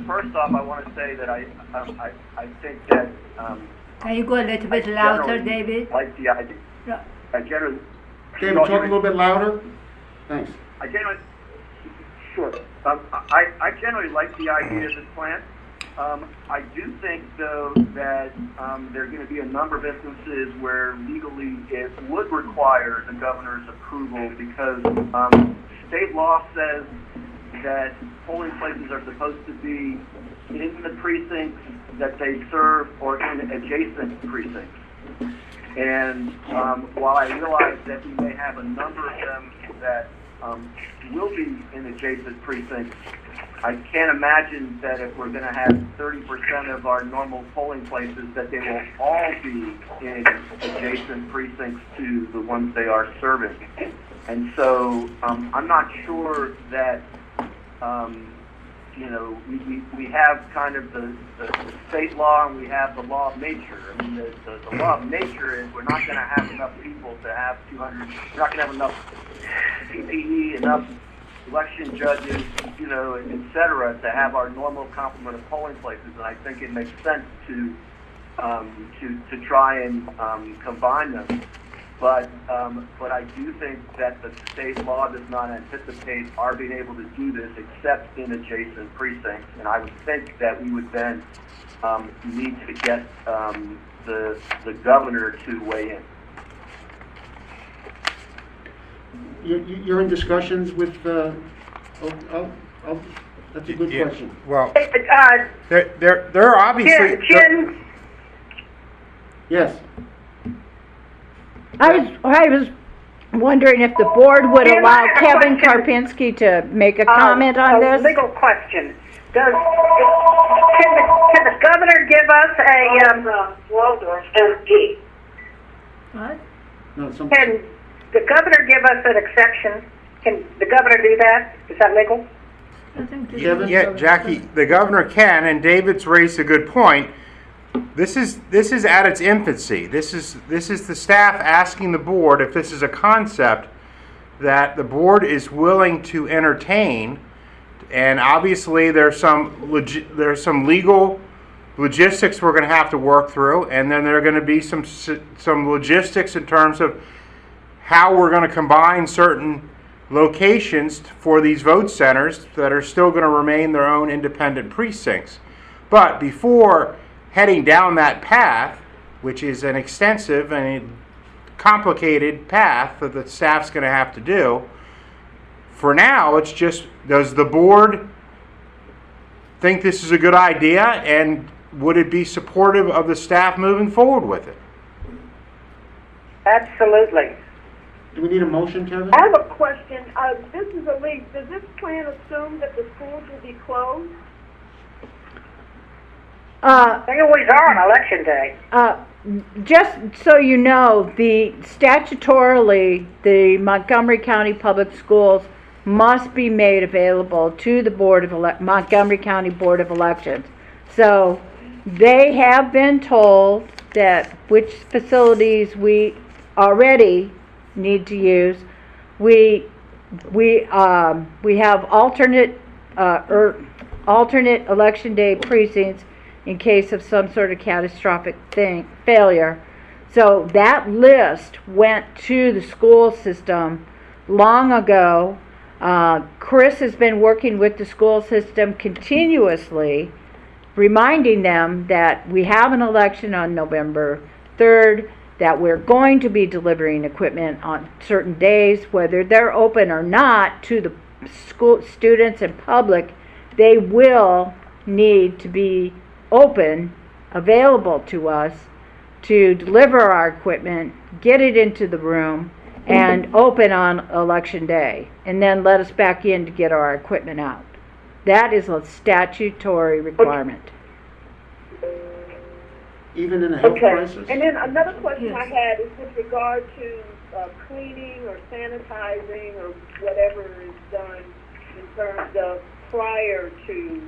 First off, I want to say that I think that Can you go a little bit I louder, generally David? like the idea. Yeah. I generally. David, talk a little bit louder. Thanks. I generally, sure. I generally like the idea of this plan. I do think, though, that there are going to be a number of instances where legally it would require the governor's approval because state law says that polling places are supposed to be in the precincts that they serve or in adjacent precincts. And while I realize that we may have a number of them that will be in adjacent precincts, I can't imagine that if we're going to have 30% of our normal polling places, that they will all be in adjacent precincts to the ones they are serving. And so I'm not sure that, we have kind of the state law and we have the law of nature. I mean, the law of nature is we're not going to have enough people to have 200, we're not going to have enough PPE, enough election judges, et cetera, to have our normal complement of polling places. And I think it makes sense to try and combine them. But I do think that the state law does not anticipate our being able to do this except in adjacent precincts. And I would think that we would then need to get the governor to weigh in. You're in discussions with, that's a good Yeah, question. Well, there are obviously. Jim, Yes. I was wondering if the board would Jim, I allow have a Kevin question. Karpinski to make a comment on a this. legal question. Can the governor give us a, Waldorf MP? What? No, some, Can the governor give us an exception? Can the governor do that? Is that legal? I think this Kevin? is- Yeah, Jackie, the governor can, and David's raised a good point. This is at its infancy. This is the staff asking the board if this is a concept that the board is willing to entertain, and obviously there's some legal logistics we're going to have to work through, and then there are going to be some logistics in terms of how we're going to combine certain locations for these vote centers that are still going to remain their own independent precincts. But before heading down that path, which is an extensive and complicated path that the staff's going to have to do, for now, it's just, does the board think this is a good idea, and would it be supportive of the staff moving forward with it? Absolutely. Do we need a motion, Kevin? I have a question. This is Elise. Does this plan assume that the schools will be closed? They always are on election day. Just so you know, statutorily, the Montgomery County Public Schools must be made available to the Montgomery County Board of Elections. So they have been told that which facilities we already need to use. We have alternate election day precincts in case of some sort of catastrophic failure. So that list went to the school system long ago. Chris has been working with the school system continuously, reminding them that we have an election on November 3rd, that we're going to be delivering equipment on certain days, whether they're open or not, to the school students and public. They will need to be open, available to us to deliver our equipment, get it into the room, and open on election day, and then let us back in to get our equipment out. That is a statutory requirement. Even in a health Okay. crisis? And then another question I had is with regard to cleaning or sanitizing or whatever is done in terms of prior to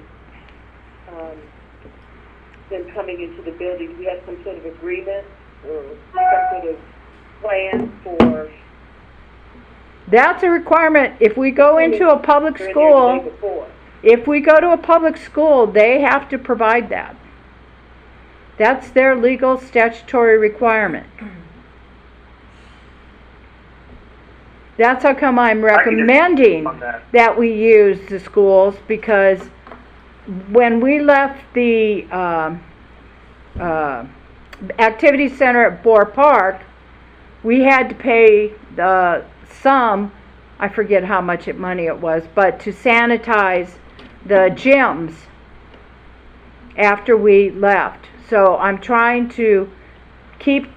them coming into the building. Do we have some sort of agreement or some sort of plan for? That's a requirement. If we go into a public during school, the day before? if we go to a public school, they have to provide that. That's their legal statutory requirement. That's how come I'm recommending on that. that we use the schools, because when we left the activity center at Boar Park, we had to pay the sum, I forget how much money it was, but to sanitize the gyms after we left. So I'm trying to keep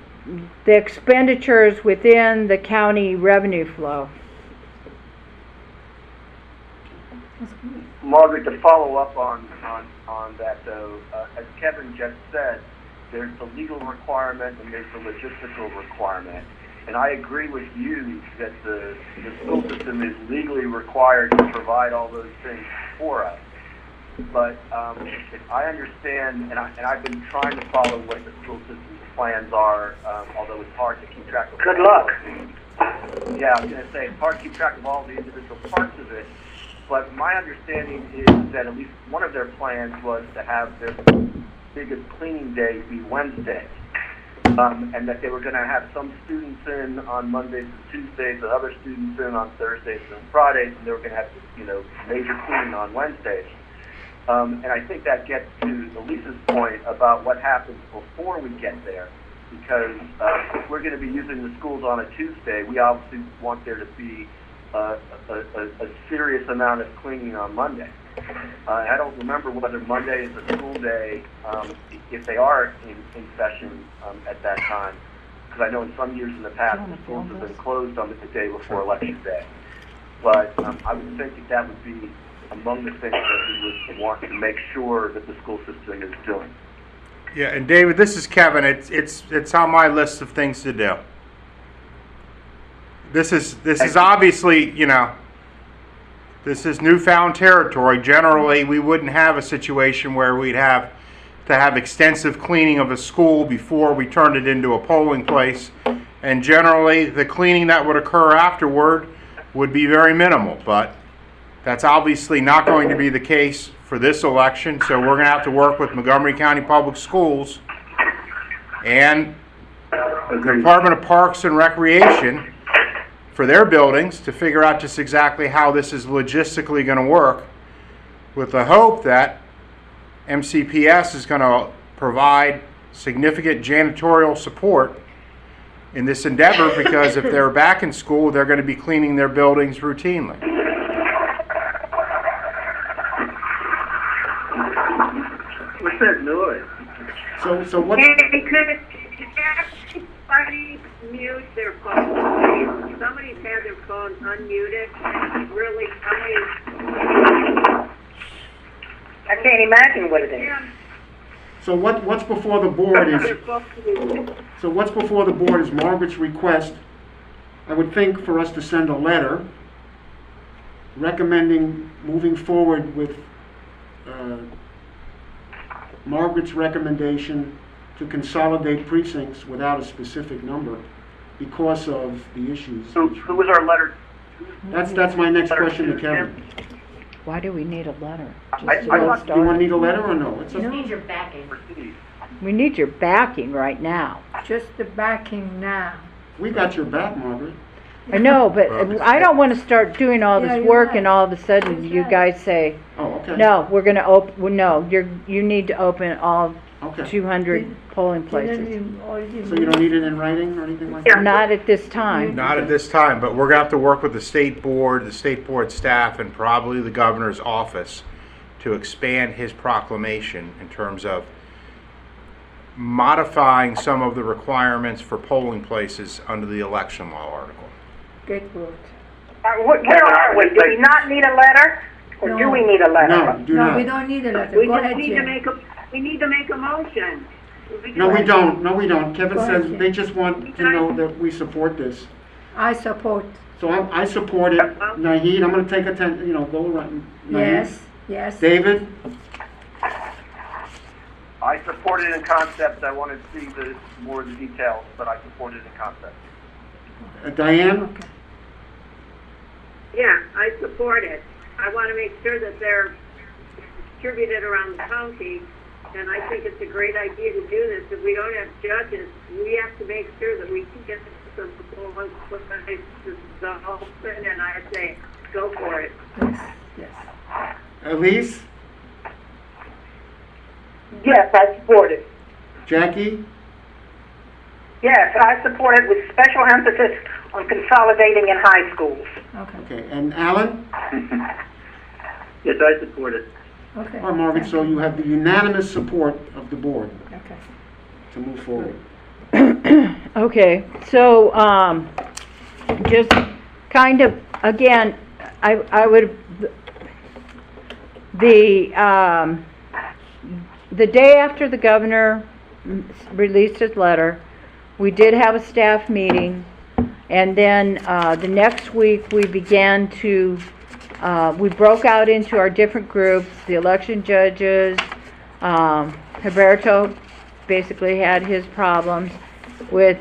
the expenditures within the county revenue flow. Margaret, to follow up on that though, as Kevin just said, there's the legal requirement and there's the logistical requirement. And I agree with you that the school system is legally required to provide all those things for us. But if I understand, and I've been trying to follow what the school system's plans are, although it's hard to keep track of. Good luck. Yeah, I was going to say, it's hard to keep track of all the individual parts of it. But my understanding is that at least one of their plans was to have their biggest cleaning day be Wednesday. And that they were going to have some students in on Mondays and Tuesdays, and other students in on Thursdays and Fridays, and they were going to have, major cleaning on Wednesdays. And I think that gets to Elisa's point about what happens before we get there, because if we're going to be using the schools on a Tuesday, we obviously want there to be a serious amount of cleaning on Monday. I don't remember whether Monday is a school day, if they are in session at that time, because I know in some years in the past the schools have been closed on the day before Election Day. But I would think that would be among the things that we would want to make sure that the school system is doing. Yeah, and David, this is Kevin. It's on my list of things to do. This is obviously, this is newfound territory. Generally, we wouldn't have a situation where we'd have to have extensive cleaning of a school before we turned it into a polling place. And generally, the cleaning that would occur afterward would be very minimal. But that's obviously not going to be the case for this election. So we're going to have to work with Montgomery County Public Schools and the Department of Parks and Recreation for their buildings to figure out just exactly how this is logistically going to work, with the hope that MCPS is going to provide significant janitorial support in this endeavor because if they're back in school, they're going to be cleaning their buildings routinely. What's that noise? So what, Hey, could everybody mute their phone, please? Somebody's had their phone unmuted, and it's really coming. I can't imagine what it is. so what's before the board is, Their phone muted. so what's before the board is Margaret's request, I would think, for us to send a letter recommending moving forward with Margaret's recommendation to consolidate precincts without a specific number because of the issues. So who was our letter? That's my next question to Kevin. Why do we need a letter? I Just to thought- get Do you want to started? need a letter or no? It's No. a, Need your backing. For Steve. We need your backing right now. Just the backing now. we got your back, Margaret. I know, but I don't want to start doing all Yeah, this you're work right. and all of a sudden That's you right. guys say, Oh, okay. no, we're going to open, no, you need to open all Okay. 200 polling places. Didn't you already So you don't need it in writing or anything like that? Not at this time. Not at this time, but we're going to have to work with the state board staff, and probably the governor's office to expand his proclamation in terms of modifying some of the requirements for polling places under the election law article. get vote? Where are we? Do we not need a letter? Or do No. we need a letter? No, do No, we not. don't need a letter. We Go just ahead, need to Jim. make a motion. No, we don't. No, we don't. Kevin Go ahead, says Jim. they just want to know that we support this. I support. So I support it. Naheed, I'm going to take go around. Naheed. Yes, yes. David? I support it in concept. I want to see more of the details, but I support it in concept. Diane? Okay. Yeah, I support it. I want to make sure that they're distributed around the county, and I think it's a great idea to do this. If we don't have judges, we have to make sure that we can get some polling places open, and I say, go for it. Yes, yes. Elise? Yes, I support it. Jackie? Yes, I support it with special emphasis on consolidating in high schools. Okay, Okay. And Alan? Yes, I support it. okay. All right, Margaret, so you have the unanimous support of the board Okay. to move forward. Okay, so, just kind of, again, I would, the day after the governor released his letter, we did have a staff meeting, and then, the next week, we began to, we broke out into our different groups, the election judges, Roberto basically had his problems with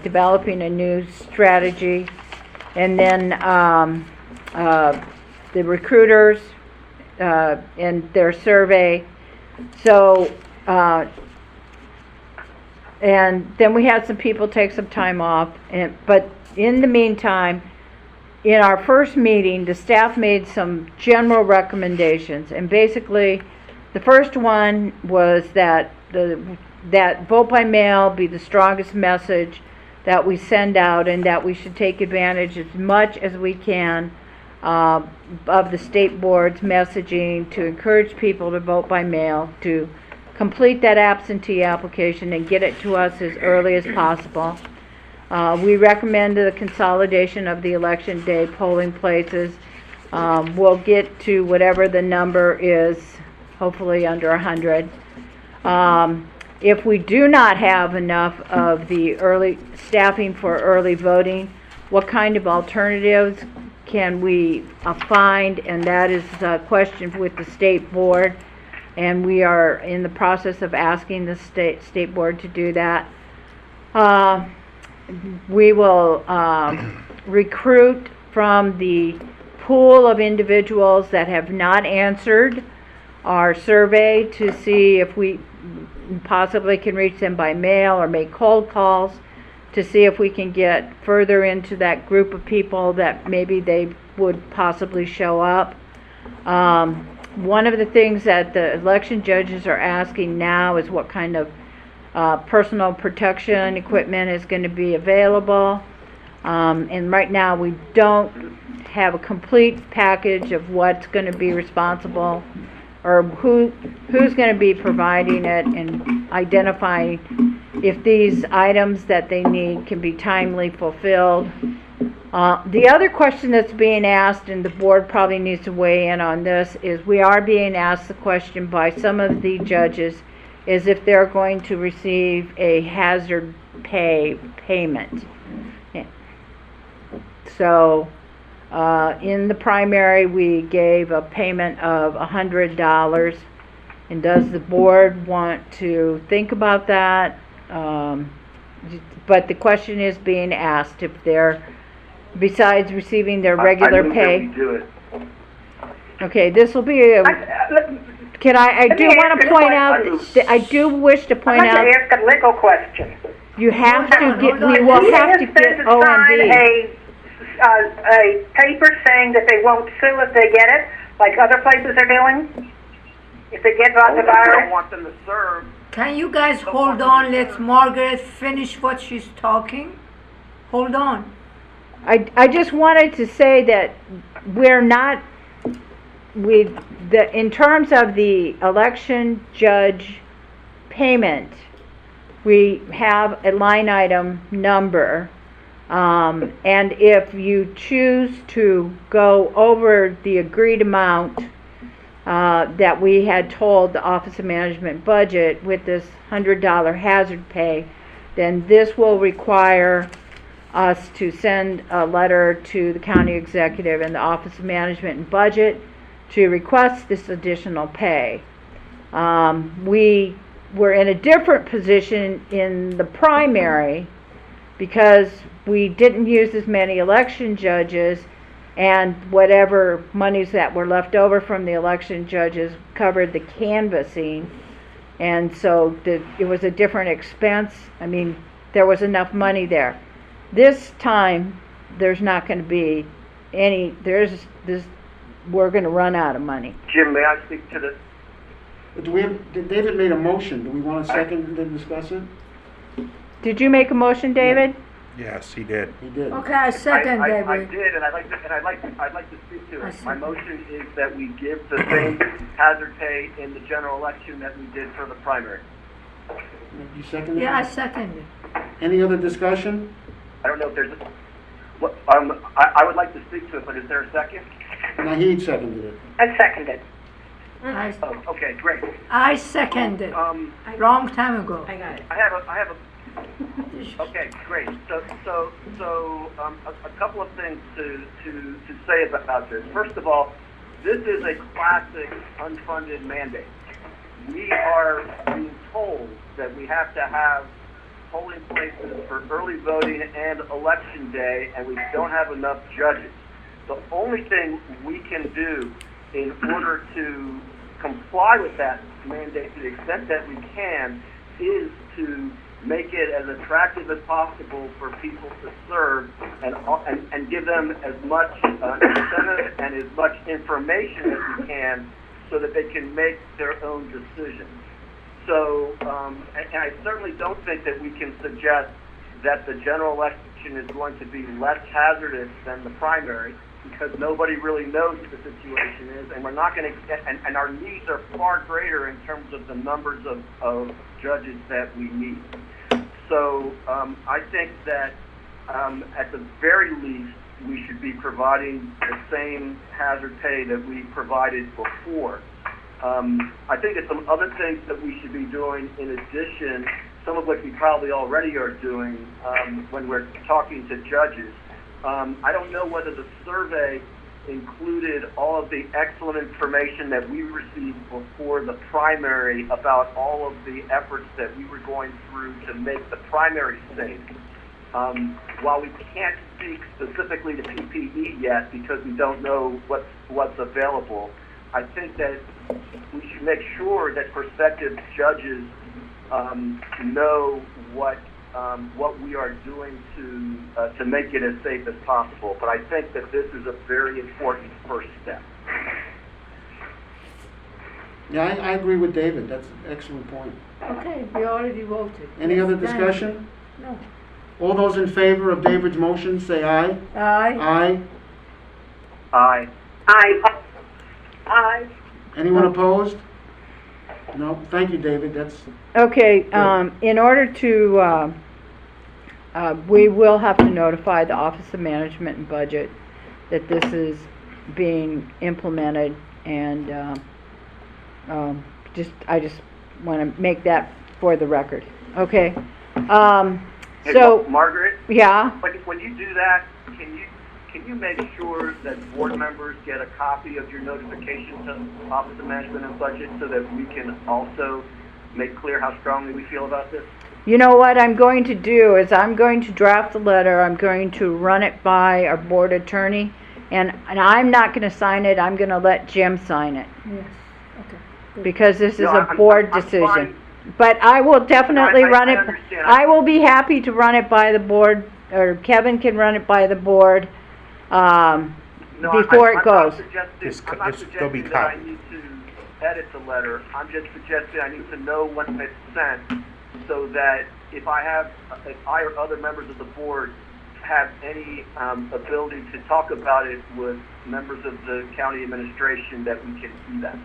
developing a new strategy, and then the recruiters and their survey. So, and then we had some people take some time off, but in the meantime, in our first meeting, the staff made some general recommendations, and basically, the first one was that that vote by mail be the strongest message that we send out, and that we should take advantage as much as we can of the state board's messaging to encourage people to vote by mail, to complete that absentee application and get it to us as early as possible. We recommend the consolidation of the election day polling places. We'll get to whatever the number is, hopefully under 100. If we do not have enough of the early staffing for early voting, what kind of alternatives can we find? And that is a question with the state board, and we are in the process of asking the state board to do that. We will recruit from the pool of individuals that have not answered our survey to see if we possibly can reach them by mail or make cold calls to see if we can get further into that group of people that maybe they would possibly show up. one of the things that the election judges are asking now is what kind of personal protection equipment is going to be available. And right now, we don't have a complete package of what's going to be responsible or who's going to be providing it and identifying if these items that they need can be timely fulfilled. The other question that's being asked, and the board probably needs to weigh in on this, is we are being asked the question by some of the judges is if they're going to receive a hazard pay payment. Yeah. So, in the primary, we gave a payment of $100. And does the board want to think about that? But the question is being asked if they're, besides receiving their regular I move pay. that we do it. Okay, this will be a, can I Let do me want ask to a point question. out, that I do wish to I'd point like to out, ask a legal question. you have to Hold on, get, hold on. we will Can have to the get citizens sign OMB. a paper saying that they won't sue if they get it, like other places are doing? If they get the Only if we don't virus? want them to serve. Can you guys hold on, let Margaret finish what she's talking? Hold on. I just wanted to say that we're not, in terms of the election judge payment, we have a line item number. And if you choose to go over the agreed amount that we had told the Office of Management budget with this $100 hazard pay, then this will require us to send a letter to the county executive and the Office of Management and Budget to request this additional pay. We were in a different position in the primary because we didn't use as many election judges, and whatever monies that were left over from the election judges covered the canvassing, and so it was a different expense. I mean, there was enough money there. This time, there's not going to be any, we're going to run out of money. Jim, may I speak to this? David made a motion. Do we want a second to discuss it? Did you make a motion, David? Yes, he did. He did. Okay, I second, I David. did, and I'd like to speak to I it. see. My motion is that we give the same hazard pay in the general election that we did for the primary. You second it? Yeah, I second it. Any other discussion? I don't know if there's I would like to speak to it, but is there a second? Naheed seconded it. I second it. I, Oh, okay, great. I second it. Long time ago. I got it. I have a. Okay, great. So, a couple of things to say about this. First of all, this is a classic unfunded mandate. We are being told that we have to have polling places for early voting and election day, and we don't have enough judges. The only thing we can do in order to comply with that mandate to the extent that we can is to make it as attractive as possible for people to serve and give them as much incentive and as much information as we can so that they can make their own decisions. So, and I certainly don't think that we can suggest that the general election is going to be less hazardous than the primary, because nobody really knows what the situation is, and we're not going to, and our needs are far greater in terms of the numbers of judges that we need. So I think that at the very least, we should be providing the same hazard pay that we provided before. I think that some other things that we should be doing in addition, some of which we probably already are doing when we're talking to judges. I don't know whether the survey included all of the excellent information that we received before the primary about all of the efforts that we were going through to make the primary safe. While we can't speak specifically to PPE yet because we don't know what's available, I think that we should make sure that prospective judges know what we are doing to make it as safe as possible. But I think that this is a very important first step. Yeah, I agree with David, that's an excellent point. Okay, we already voted. Any other Yes, done. discussion? No. All those in favor of David's motion, say aye. Aye. Aye. Aye. Aye. Aye. Anyone opposed? No, thank you, David, that's, Okay, in order to, we will have to notify the Office of Management and Budget that this is being implemented, and, I just wanna make that for the record, okay? Hey, So, Margaret, yeah, when you do that, can you make sure that board members get a copy of your notification to Office of Management and Budget so that we can also make clear how strongly we feel about this? you know what I'm going to do is I'm going to draft the letter, I'm going to run it by our board attorney, and I'm not gonna sign it, I'm gonna let Jim sign it, Yes, okay. Good. because this is No, a I'm board fine. decision. But I will definitely I run it, understand. I will be happy to run it by the board, or Kevin can run it by the board, No, before it I'm goes. I'm not There'll be suggesting that I copy. need to edit the letter. I'm just suggesting I need to know when it's sent so that if I or other members of the board have any ability to talk about it with members of the county administration, that we can do that.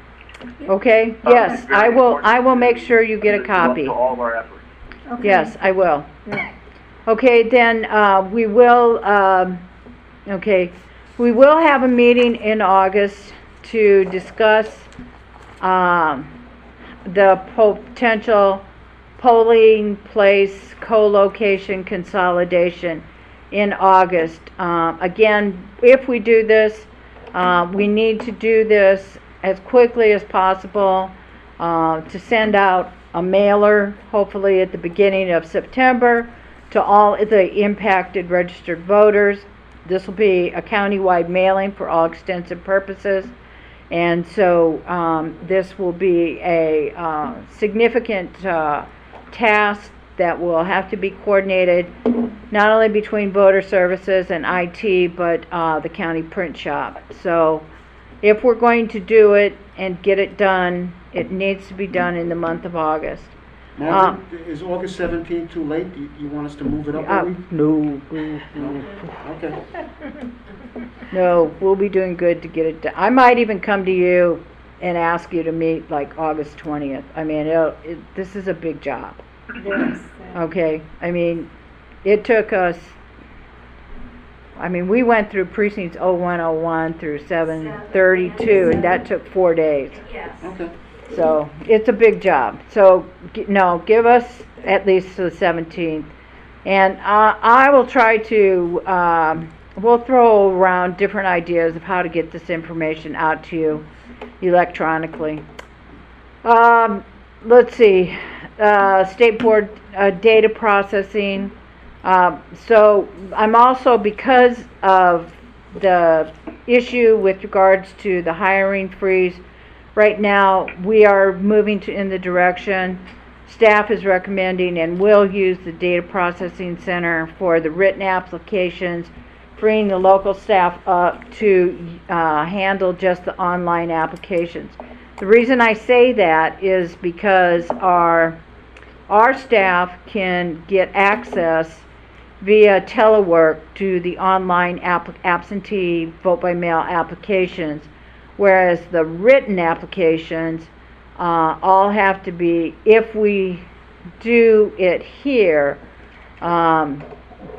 Okay, yes, It's very I will important make to- sure you get a copy. To all of our efforts. Okay. Yes, I will. Yeah. Okay, then, we will, okay, we will have a meeting in August to discuss, the potential polling place co-location consolidation in August. Again, if we do this, we need to do this as quickly as possible, to send out a mailer, hopefully at the beginning of September, to all the impacted registered voters. This will be a countywide mailing for all extensive purposes. And so, this will be a, significant, task that will have to be coordinated, not only between voter services and IT, but, the county print shop. So, if we're going to do it and get it done, it needs to be done in the month of August. Margaret, is August 17th too late? Do you want us to move it up a week? No, Okay. no, we'll be doing good to get it done. I might even come to you and ask you to meet like August 20th. I mean, this is a big job, Yes. okay? I mean, it took us, we went through precincts 0101 through 732, and that took 4 days. Yes. Okay. So, it's a big job. So, no, give us at least to the 17th. And I will try to, we'll throw around different ideas of how to get this information out to you electronically. Let's see, state board data processing. So, I'm also, because of the issue with regards to the hiring freeze, right now, we are moving in the direction, staff is recommending and will use the data processing center for the written applications, freeing the local staff up to handle just the online applications. The reason I say that is because our staff can get access via telework to the online absentee vote by mail applications, whereas the written applications all have to be, if we do it here,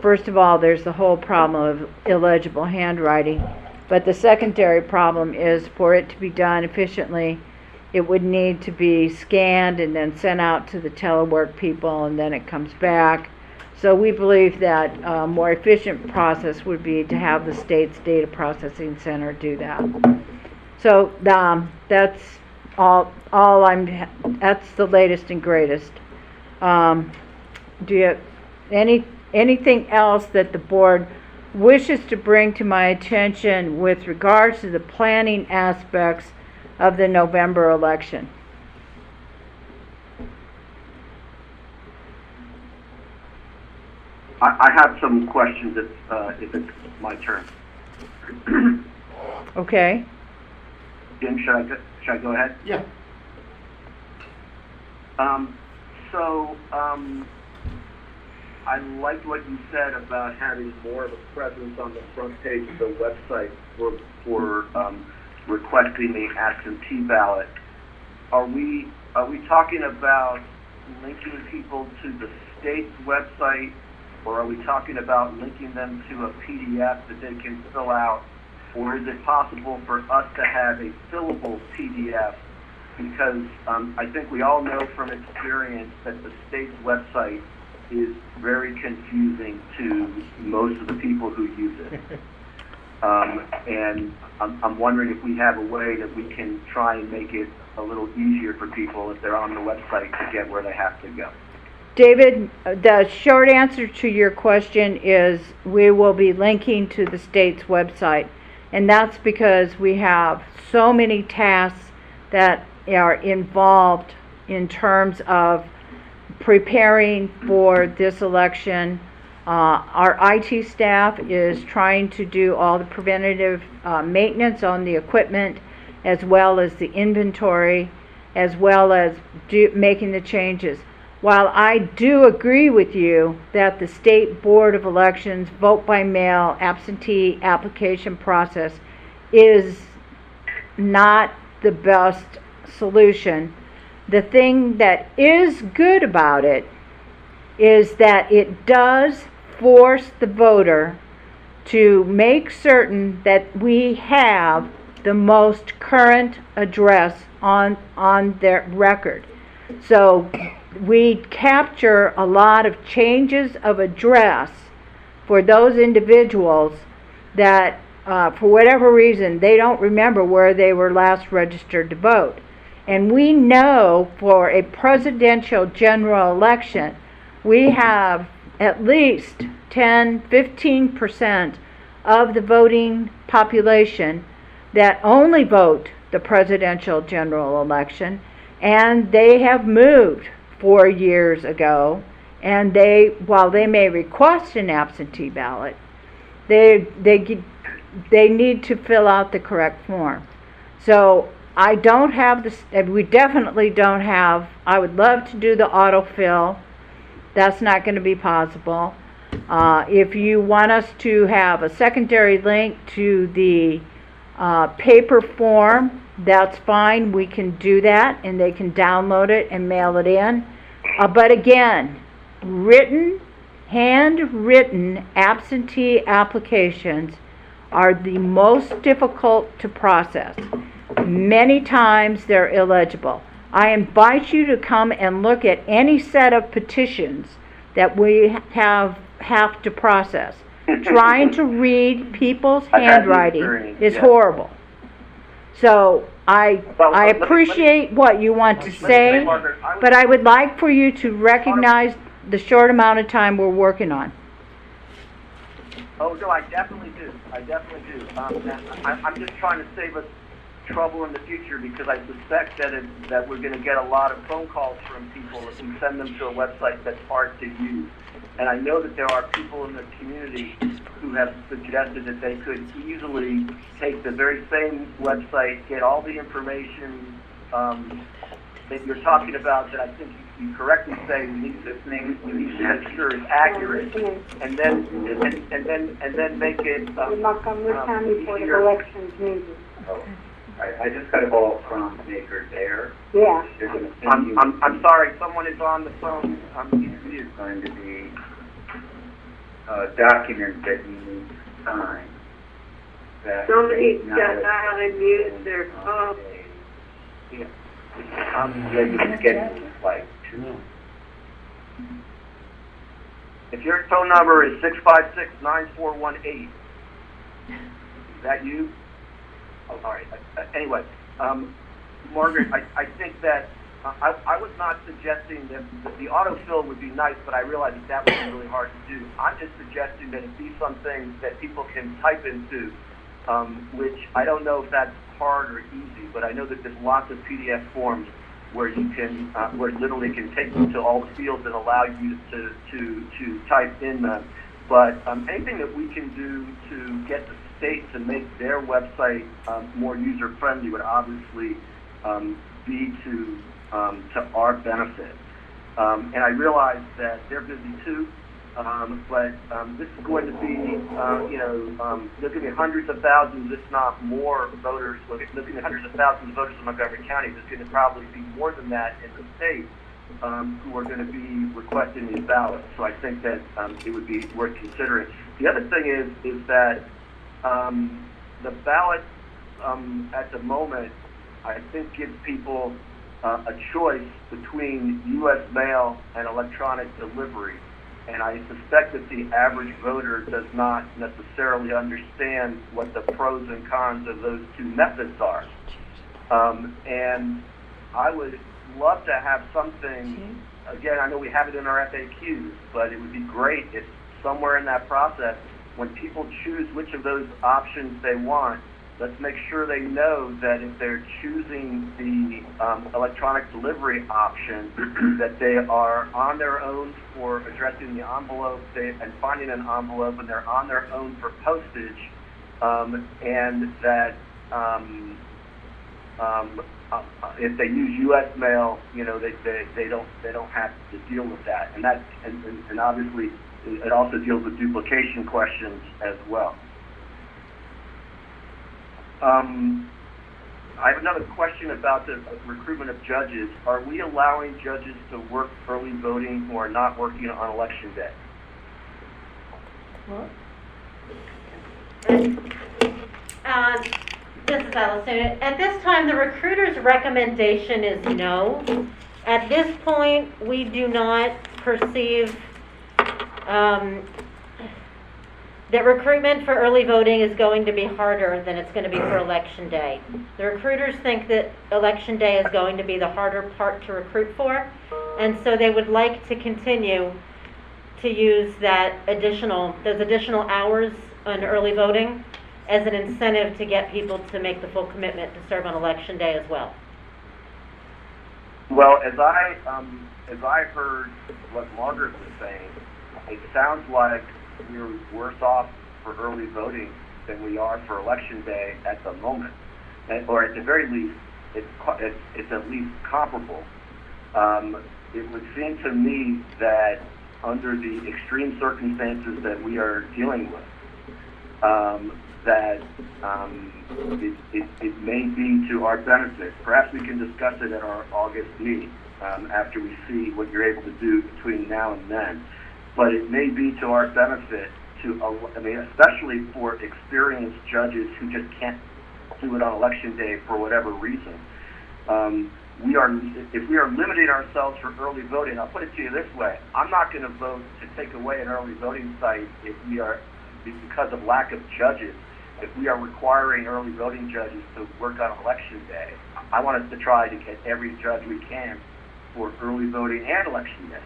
first of all, there's the whole problem of illegible handwriting, but the secondary problem is for it to be done efficiently, it would need to be scanned and then sent out to the telework people, and then it comes back. So we believe that a more efficient process would be to have the state's data processing center do that. So, that's that's the latest and greatest. Do you, anything else that the board wishes to bring to my attention with regards to the planning aspects of the November election? I have some questions if it's my turn. Okay? Jim, should I go ahead? Yeah. I liked what you said about having more of a presence on the front page of the website for requesting the absentee ballot. Are we talking about linking people to the state's website, or are we talking about linking them to a PDF that they can fill out, or is it possible for us to have a fillable PDF? Because I think we all know from experience that the state's website is very confusing to most of the people who use it. And I'm wondering if we have a way that we can try and make it a little easier for people if they're on the website to get where they have to go. David, the short answer to your question is we will be linking to the state's website. And that's because we have so many tasks that are involved in terms of preparing for this election. Our IT staff is trying to do all the preventative maintenance on the equipment, as well as the inventory, as well as making the changes. While I do agree with you that the State Board of Elections vote by mail absentee application process is not the best solution, the thing that is good about it is that it does force the voter to make certain that we have the most current address on their record. So we capture a lot of changes of address for those individuals that for whatever reason they don't remember where they were last registered to vote. And we know for a presidential general election, we have at least 10-15% of the voting population that only vote the presidential general election, and they have moved 4 years ago, and while they may request an absentee ballot, they need to fill out the correct form. So I don't have this, we definitely don't have, I would love to do the autofill. That's not going to be possible. If you want us to have a secondary link to the paper form, that's fine. We can do that, and they can download it and mail it in. But again, handwritten absentee applications are the most difficult to process. Many times they're illegible. I invite you to come and look at any set of petitions that we have to process. Trying to read people's handwriting is horrible. So I appreciate what you want to say, but I would like for you to recognize the short amount of time we're working on. Oh, no, I definitely do. I'm just trying to save us trouble in the future, because I suspect that we're going to get a lot of phone calls from people if we send them to a website that's hard to use. And I know that there are people in the community who have suggested that they could easily take the very same website, get all the information that you're talking about, that I think you correctly say we need to make sure is accurate, and then make it The Montgomery County Board of easier. Elections meeting. I just got a call from Maker Dare. Yeah. They're going to send you. I'm sorry, someone is on the phone. It is going to be documents that you need to sign. Somebody's got out and used their phone. Yeah, you can schedule like 2. If your phone number is 656-9418, is that you? Oh, all right. Anyway, Margaret, I think that I was not suggesting that the autofill would be nice, but I realized that would be really hard to do. I'm just suggesting that it be something that people can type into, which I don't know if that's hard or easy, but I know that there's lots of PDF forms where you can, where it literally can take you to all the fields and allow you to type in them. But anything that we can do to get the state to make their website more user-friendly would obviously be to our benefit. And I realize that they're busy too, but this is going to be, there's going to be hundreds of thousands, if not more, voters. There's going to be hundreds of thousands of voters in Montgomery County. There's going to probably be more than that in the state who are going to be requesting these ballots. So I think that it would be worth considering. The other thing is that the ballot at the moment, I think, gives people a choice between U.S. mail and electronic delivery. And I suspect that the average voter does not necessarily understand what the pros and cons of those two methods are. And I would love to have something, again, I know we have it in our FAQs, but it would be great if somewhere in that process, when people choose which of those options they want, let's make sure they know that if they're choosing the electronic delivery option, that they are on their own for addressing the envelope and finding an envelope, and they're on their own for postage, and that if they use U.S. mail, they don't have to deal with that, and obviously it also deals with duplication questions as well. I have another question about the recruitment of judges. Are we allowing judges to work early voting who are not working on election day? This is Allison. At this time, the recruiter's recommendation is no. At this point, we do not perceive that recruitment for early voting is going to be harder than it's going to be for election day. The recruiters think that election day is going to be the harder part to recruit for, and so they would like to continue to use those additional hours on early voting as an incentive to get people to make the full commitment to serve on election day as well. Well, as I heard what Margaret was saying, it sounds like we're worse off for early voting than we are for election day at the moment, or at the very least, it's at least comparable. It would seem to me that under the extreme circumstances that we are dealing with, that it may be to our benefit. Perhaps we can discuss it at our August meeting after we see what you're able to do between now and then. But it may be to our benefit especially for experienced judges who just can't do it on election day for whatever reason. If we are limiting ourselves for early voting, I'll put it to you this way: I'm not going to vote to take away an early voting site because of lack of judges. If we are requiring early voting judges to work on election day, I want us to try to get every judge we can for early voting and election day.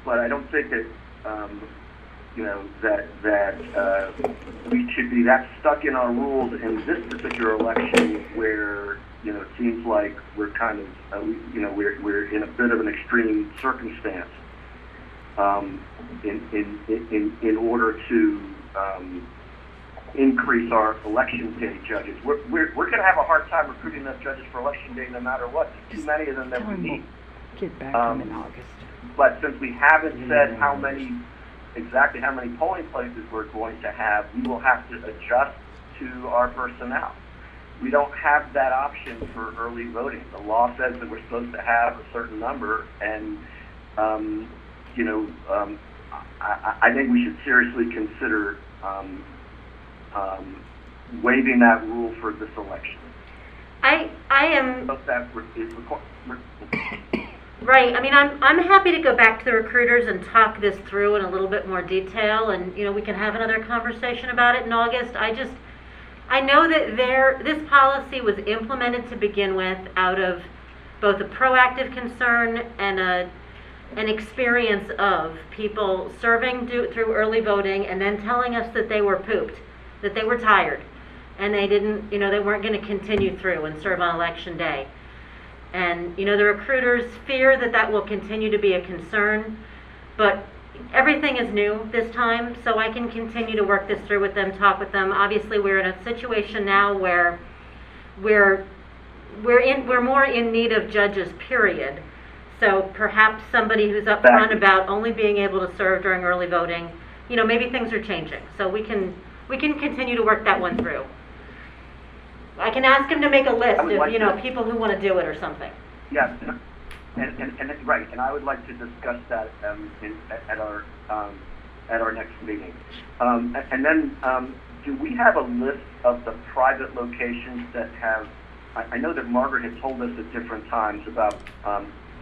But I don't think that we should be that stuck in our rules in this particular election, where it seems like we're kind of we're in a bit of an extreme circumstance in order to increase our election day judges. We're going to have a hard time recruiting enough judges for election day, no matter what. There's too many of them that we need. Get back to them in August. But since we haven't said exactly how many polling places we're going to have, we will have to adjust to our personnel. We don't have that option for early voting. The law says that we're supposed to have a certain number, and I think we should seriously consider waiving that rule for this election. I am right. I mean, I'm happy to go back to the recruiters and talk this through in a little bit more detail, and we can have another conversation about it in August. I know that this policy was implemented to begin with out of both a proactive concern and an experience of people serving through early voting and then telling us that they were pooped, that they were tired, and they didn't, they weren't going to continue through and serve on election day. And, the recruiters fear that will continue to be a concern, but everything is new this time, so I can continue to work this through with them, talk with them. Obviously, we're in a situation now where we're we're more in need of judges, period. So perhaps somebody who's upfront about only being able to serve during early voting, you know, maybe things are changing. So we can continue to work that one through. I can ask him to make a list of, you know, people who want to do it or something. Yes, and right, and I would like to discuss that at our next meeting. And then, do we have a list of the private locations that have? I know that Margaret had told us at different times about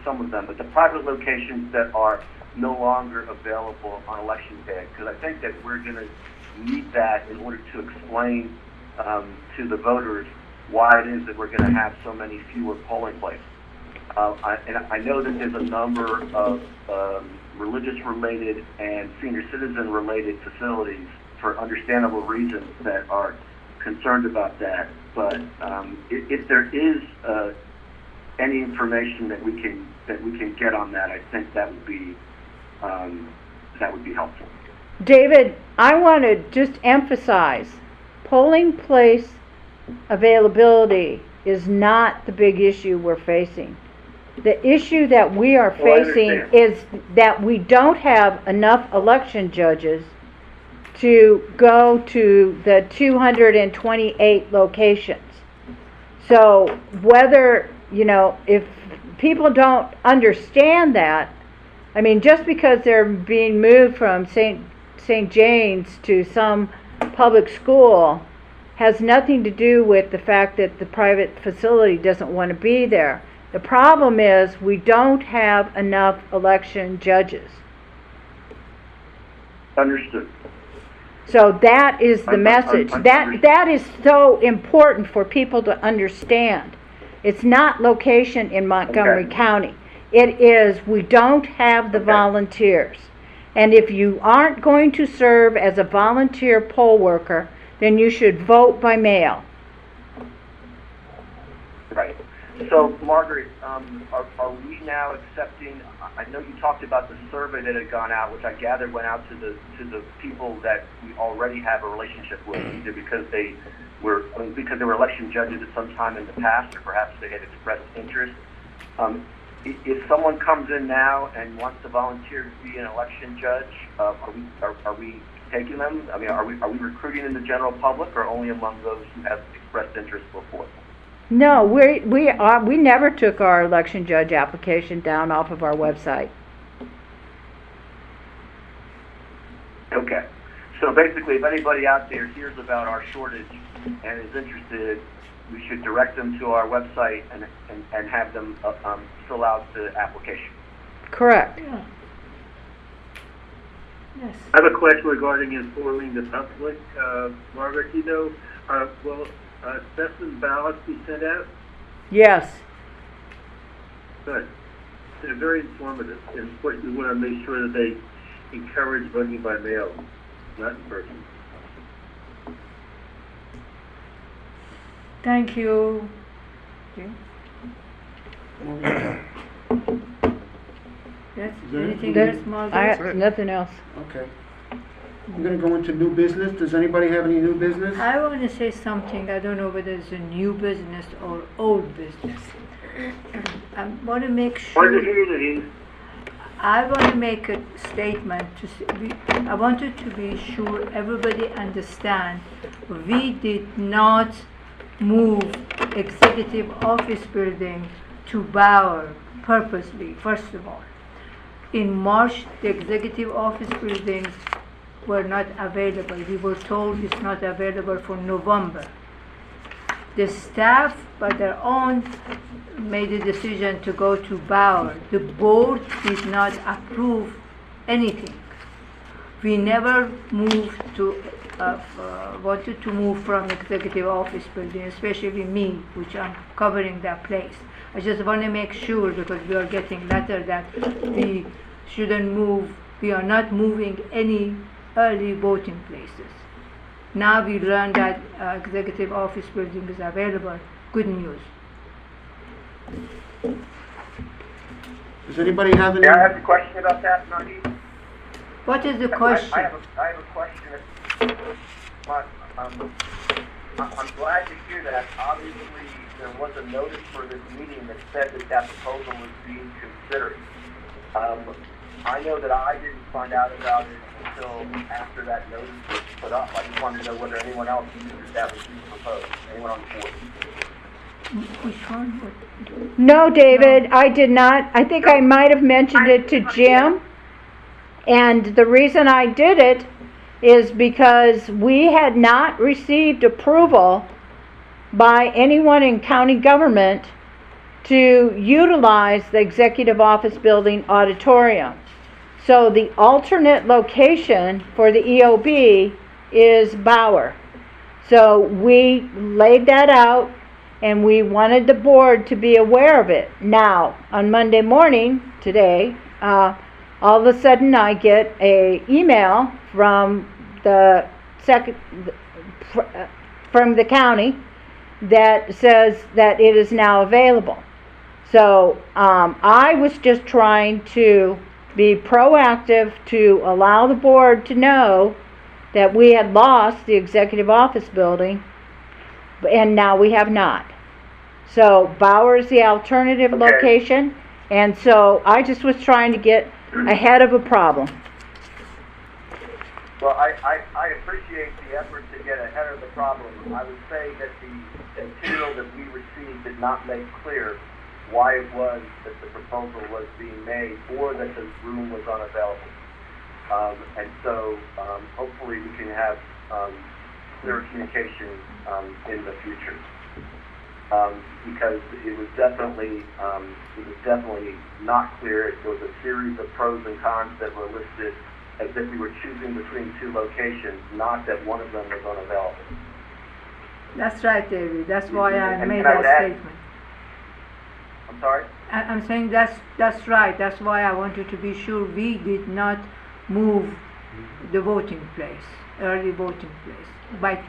some of them, but the private locations that are no longer available on election day, because I think that we're going to need that in order to explain to the voters why it is that we're going to have so many fewer polling places. I know that there's a number of religious-related and senior citizen-related facilities for understandable reasons that are concerned about that. But if there is any information that we can get on that, I think that would be helpful. David, I want to just emphasize, polling place availability is not the big issue we're facing. The issue that we are facing is that we don't have enough election judges to go to the 228 locations. So whether, you know, if people don't understand that, I mean, just because they're being moved from St. James to some public school has nothing to do with the fact that the private facility doesn't want to be there. The problem is we don't have enough election judges. Understood. So that is the message. That is so important for people to understand. It's not location in Montgomery County. It is we don't have the volunteers. And if you aren't going to serve as a volunteer poll worker, then you should vote by mail. Right. So, Margaret, are we now accepting? I know you talked about the survey that had gone out, which I gather went out to the people that we already have a relationship with, either because they were election judges at some time in the past, or perhaps they had expressed interest. If someone comes in now and wants to volunteer to be an election judge, are we taking them? I mean, are we recruiting in the general public, or only among those who have expressed interest before? No, we never took our election judge application down off of our website. Okay. So basically, if anybody out there hears about our shortage and is interested, we should direct them to our website and have them fill out the application. Correct. Yeah. Yes. I have a question regarding informing the public. Margaret, you know, will specimen ballots be sent out? Yes. Good. They're very informative, and of course we want to make sure that they encourage voting by mail, not in person. Thank you. Yes, Is there anything anything? else, Margaret? Nothing else. Okay. I'm going to go into new business. Does anybody have any new business? I want to say something. I don't know whether it's a new business or old business. I want to make Hard to sure. hear you. I want to make a statement. I wanted to be sure everybody understand. We did not move executive office building to Bauer purposely. First of all, in March, the executive office buildings were not available. We were told it's not available for November. The staff, by their own, made a decision to go to Bauer. The board did not approve anything. We never moved to, wanted to move from executive office building, especially me, which I'm covering that place. I just want to make sure, because we are getting letter that we shouldn't move, we are not moving any early voting places. Now we learned that executive office building is available. Good news. Does anybody have any? May I ask a question about that, Nagi? What is the question? I have a question. I'm glad to hear that. Obviously, there was a notice for this meeting that said that that proposal was being considered. I know that I didn't find out about it until after that notice was put up. I just wanted to know whether anyone else knew that that was being proposed, anyone on the board. Which one? What? No, David, I did not. I think I might have mentioned it to Jim. And the reason I did it is because we had not received approval by anyone in county government to utilize the Executive Office Building auditorium. So the alternate location for the EOB is Bauer. So we laid that out and we wanted the board to be aware of it. Now, on Monday morning, today, all of a sudden I get a email from the from the county that says that it is now available. So I was just trying to be proactive to allow the board to know that we had lost the Executive Office Building, and now we have not. So Bauer is the alternative location, and so I just was trying to get ahead of a problem. Well, I appreciate the effort to get ahead of the problem. I would say that the material that we received did not make clear why it was that the proposal was being made or that the room was unavailable. And so hopefully we can have clear communication in the future. Because it was definitely not clear. There was a series of pros and cons that were listed as if we were choosing between two locations, not that one of them was unavailable. That's right, David. That's why I And made I would that add- statement. I'm sorry? I'm saying that's right. That's why I wanted to be sure we did not move the voting place, early voting place, by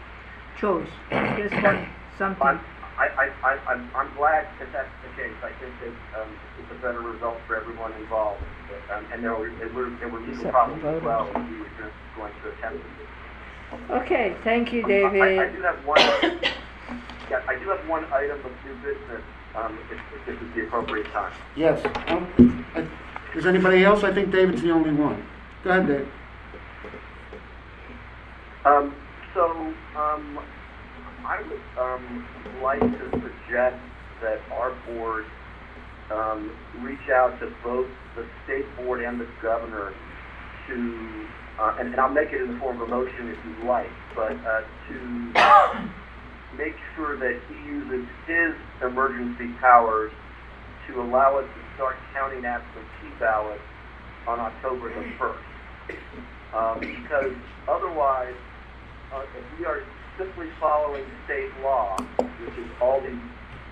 choice. Just want something. I'm glad that that's the case. I think that it's a better result for everyone involved. And there were legal problems as well that we were just going to attempt to do. Okay, thank you, I David. do have one. Yeah, I do have one item of new business. If this is the appropriate time. Yes. Is anybody else? I think David's the only one. Go ahead, Dave. I would like to suggest that our board reach out to both the state board and the governor to, and I'll make it in the form of a motion if you'd like, but to make sure that he uses his emergency powers to allow us to start counting absentee ballots on October the 1st. Because otherwise, if we are simply following state law, which is all the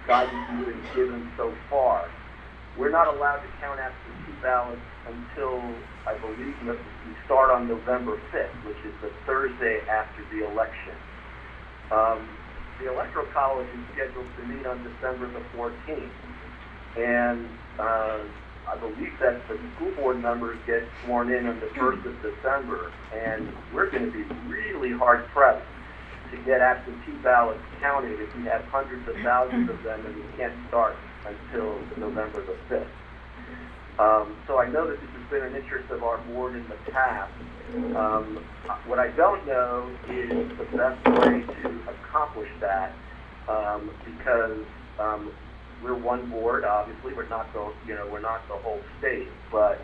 guidance we've been given so far, we're not allowed to count absentee ballots until, I believe, we start on November 5th, which is the Thursday after the election. The Electoral College is scheduled to meet on December the 14th, and I believe that the school board members get sworn in on the 1st of December, and we're going to be really hard-pressed to get absentee ballots counted if we have hundreds of thousands of them and we can't start until November the 5th. So I know that this has been an interest of our board in the past. What I don't know is the best way to accomplish that, because we're one board. Obviously, we're not the whole state, but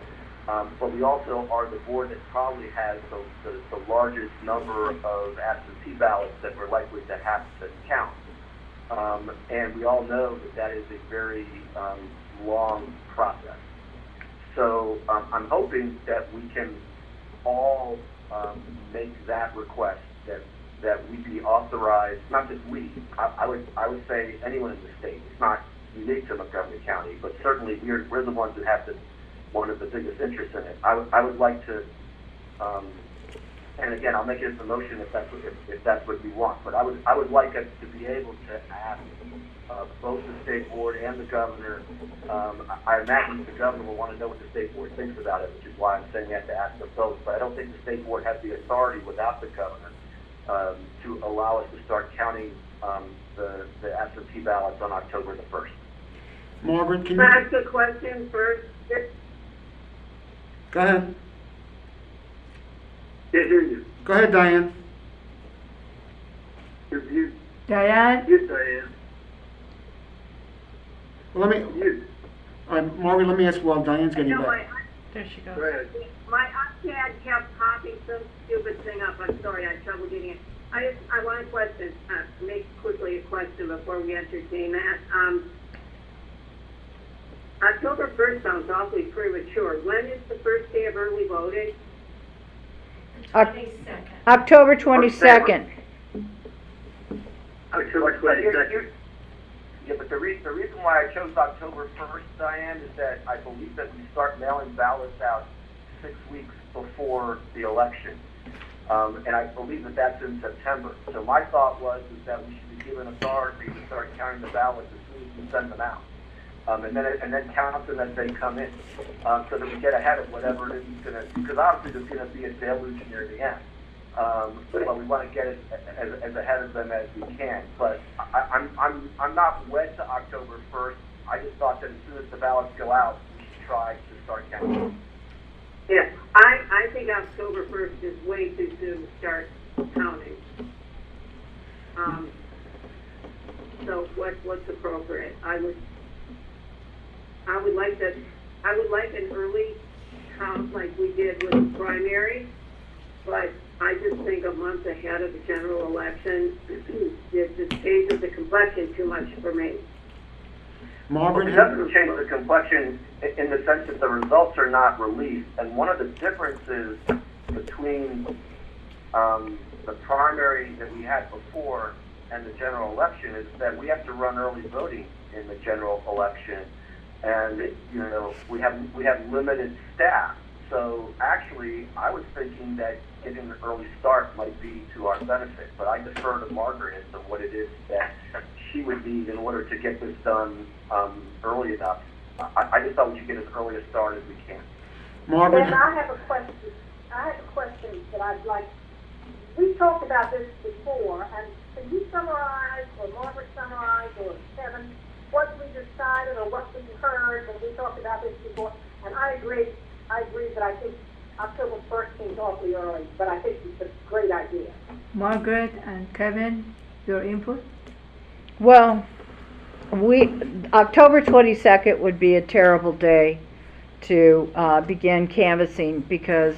we also are the board that probably has the largest number of absentee ballots that we're likely to have to count. And we all know that is a very long process. So I'm hoping that we can all make that request, that we be authorized, not just we, I would say anyone in the state. It's not unique to Montgomery County, but certainly we're the ones that have one of the biggest interests in it. I would like to, and again, I'll make it as a motion if that's what you want. But I would like us to be able to ask both the state board and the governor. I imagine the governor will want to know what the state board thinks about it, which is why I'm saying you have to ask them both. But I don't think the state board has the authority without the governor to allow us to start counting the absentee ballots on October the 1st. Margaret, can Can I you, ask a question first? go ahead. Can't hear you. Go ahead, Diane. You're mute. Diane? Mute, Diane. Well, let me, Mute. all right, Margaret, let me ask, while Diane's getting No, back. There she goes. Go ahead. my iPad kept popping some stupid thing up. I'm sorry, I had trouble getting it. I want a question, make quickly a question before we entertain that. October 1st sounds awfully premature. When is the first day of early voting? October 22nd. October But 22nd. yeah, but the reason why I chose October 1st, Diane, is that I believe that we start mailing ballots out 6 weeks before the election. And I believe that that's in September. So my thought was is that we should be given authority to start counting the ballots as soon as we send them out. And then count them as they come in, so that we get ahead of whatever it is going to, because obviously there's going to be a deluge near the end. But we want to get it as ahead of them as we can. But I'm not wed to October 1st. I just thought that as soon as the ballots go out, we should try to start counting. Yeah, I think October 1st is way too soon to start counting. So what's appropriate? I would like an early count like we did with the primary, but I just think a month ahead of the general election, it just changes the complexion too much for me. Margaret, It doesn't change the complexion in the sense that the results are not released. And one of the differences between the primary that we had before and the general election is that we have to run early voting in the general election. And, you know, we have limited staff. So actually, I was thinking that getting an early start might be to our benefit. But I defer to Margaret as to what it is that she would need in order to get this done early enough. I just thought we should get as early a start as we can. Margaret, Ben, I have a question that I'd like. We talked about this before, and can you summarize, or Margaret summarize, or Kevin, what we decided or what we heard when we talked about this before? And I agree that I think October 1st seems awfully early, but I think it's a great idea. Margaret and Kevin, your input? Well, October 22nd would be a terrible day to begin canvassing because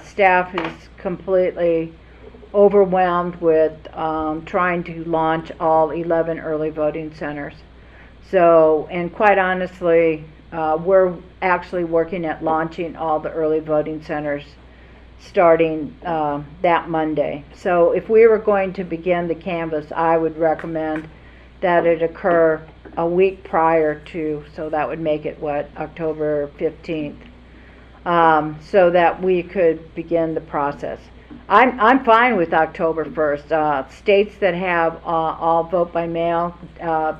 staff is completely overwhelmed with trying to launch all 11 early voting centers. So, and quite honestly, we're actually working at launching all the early voting centers starting that Monday. So if we were going to begin the canvass, I would recommend that it occur a week prior to, so that would make it October 15th, so that we could begin the process. I'm fine with October 1st. States that have all vote by mail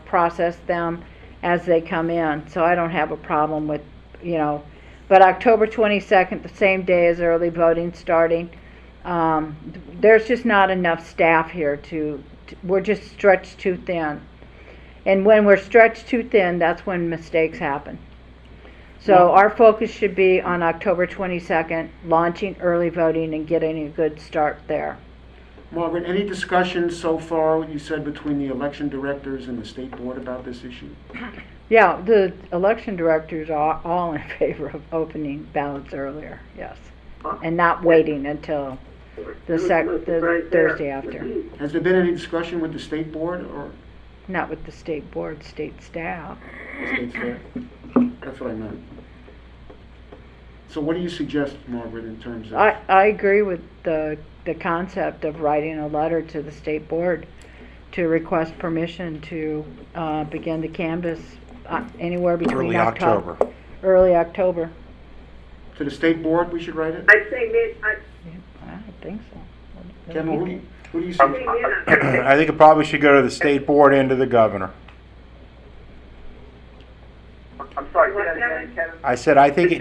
process them as they come in, so I don't have a problem with, but October 22nd, the same day as early voting starting, there's just not enough staff here we're just stretched too thin. And when we're stretched too thin, that's when mistakes happen. So our focus should be on October 22nd, launching early voting and getting a good start there. Margaret, any discussion so far, you said, between the election directors and the state board about this issue? Yeah, the election directors are all in favor of opening ballots earlier, yes. And not waiting until the Thursday after. Has there been any discussion with the state board or Not with the state board, state staff. state staff? That's what I meant. So what do you suggest, Margaret, in terms of? I agree with the concept of writing a letter to the state board to request permission to begin the canvass anywhere between Early October. Early October. To the state board, we should write it? I'd say I think so. Kevin, who do you I'd suggest? say mid. I think it probably should go to the state board and to the governor. I'm sorry, say that again, Kevin? I said, I think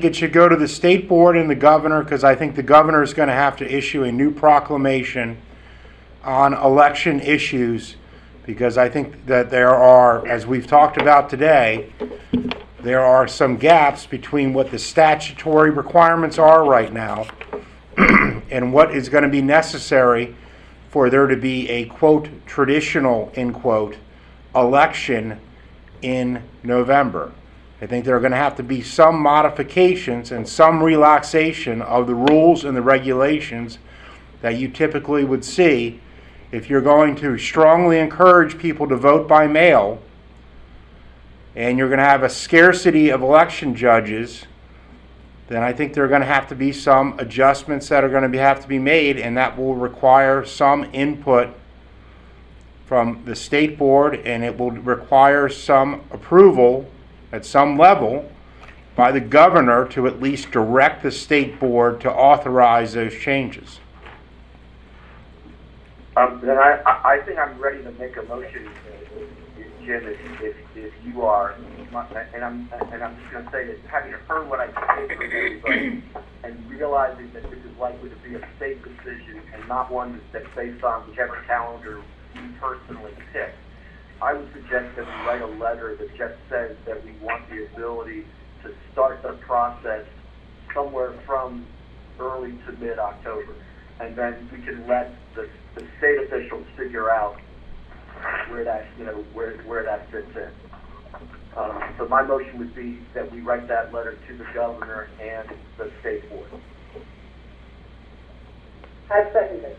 it should go to the state board and the governor, because I think the governor is going to have to issue a new proclamation on election issues because I think that there are, as we've talked about today, there are some gaps between what the statutory requirements are right now and what is going to be necessary for there to be a, quote, traditional, end quote, election in November. I think there are going to have to be some modifications and some relaxation of the rules and the regulations that you typically would see if you're going to strongly encourage people to vote by mail, and you're going to have a scarcity of election judges. Then I think there are going to have to be some adjustments that are going to have to be made, and that will require some input from the state board, and it will require some approval at some level by the governor to at least direct the state board to authorize those changes. Then I think I'm ready to make a motion, Jim, if you are, and I'm just going to say that having heard what I say from everybody and realizing that this is likely to be a state decision and not one that's based on whichever calendar you personally pick, I would suggest that we write a letter that just says that we want the ability to start the process somewhere from early to mid-October, and then we can let the state officials figure out where that, where that fits in. So my motion would be that we write that letter to the governor and the state board. I second it.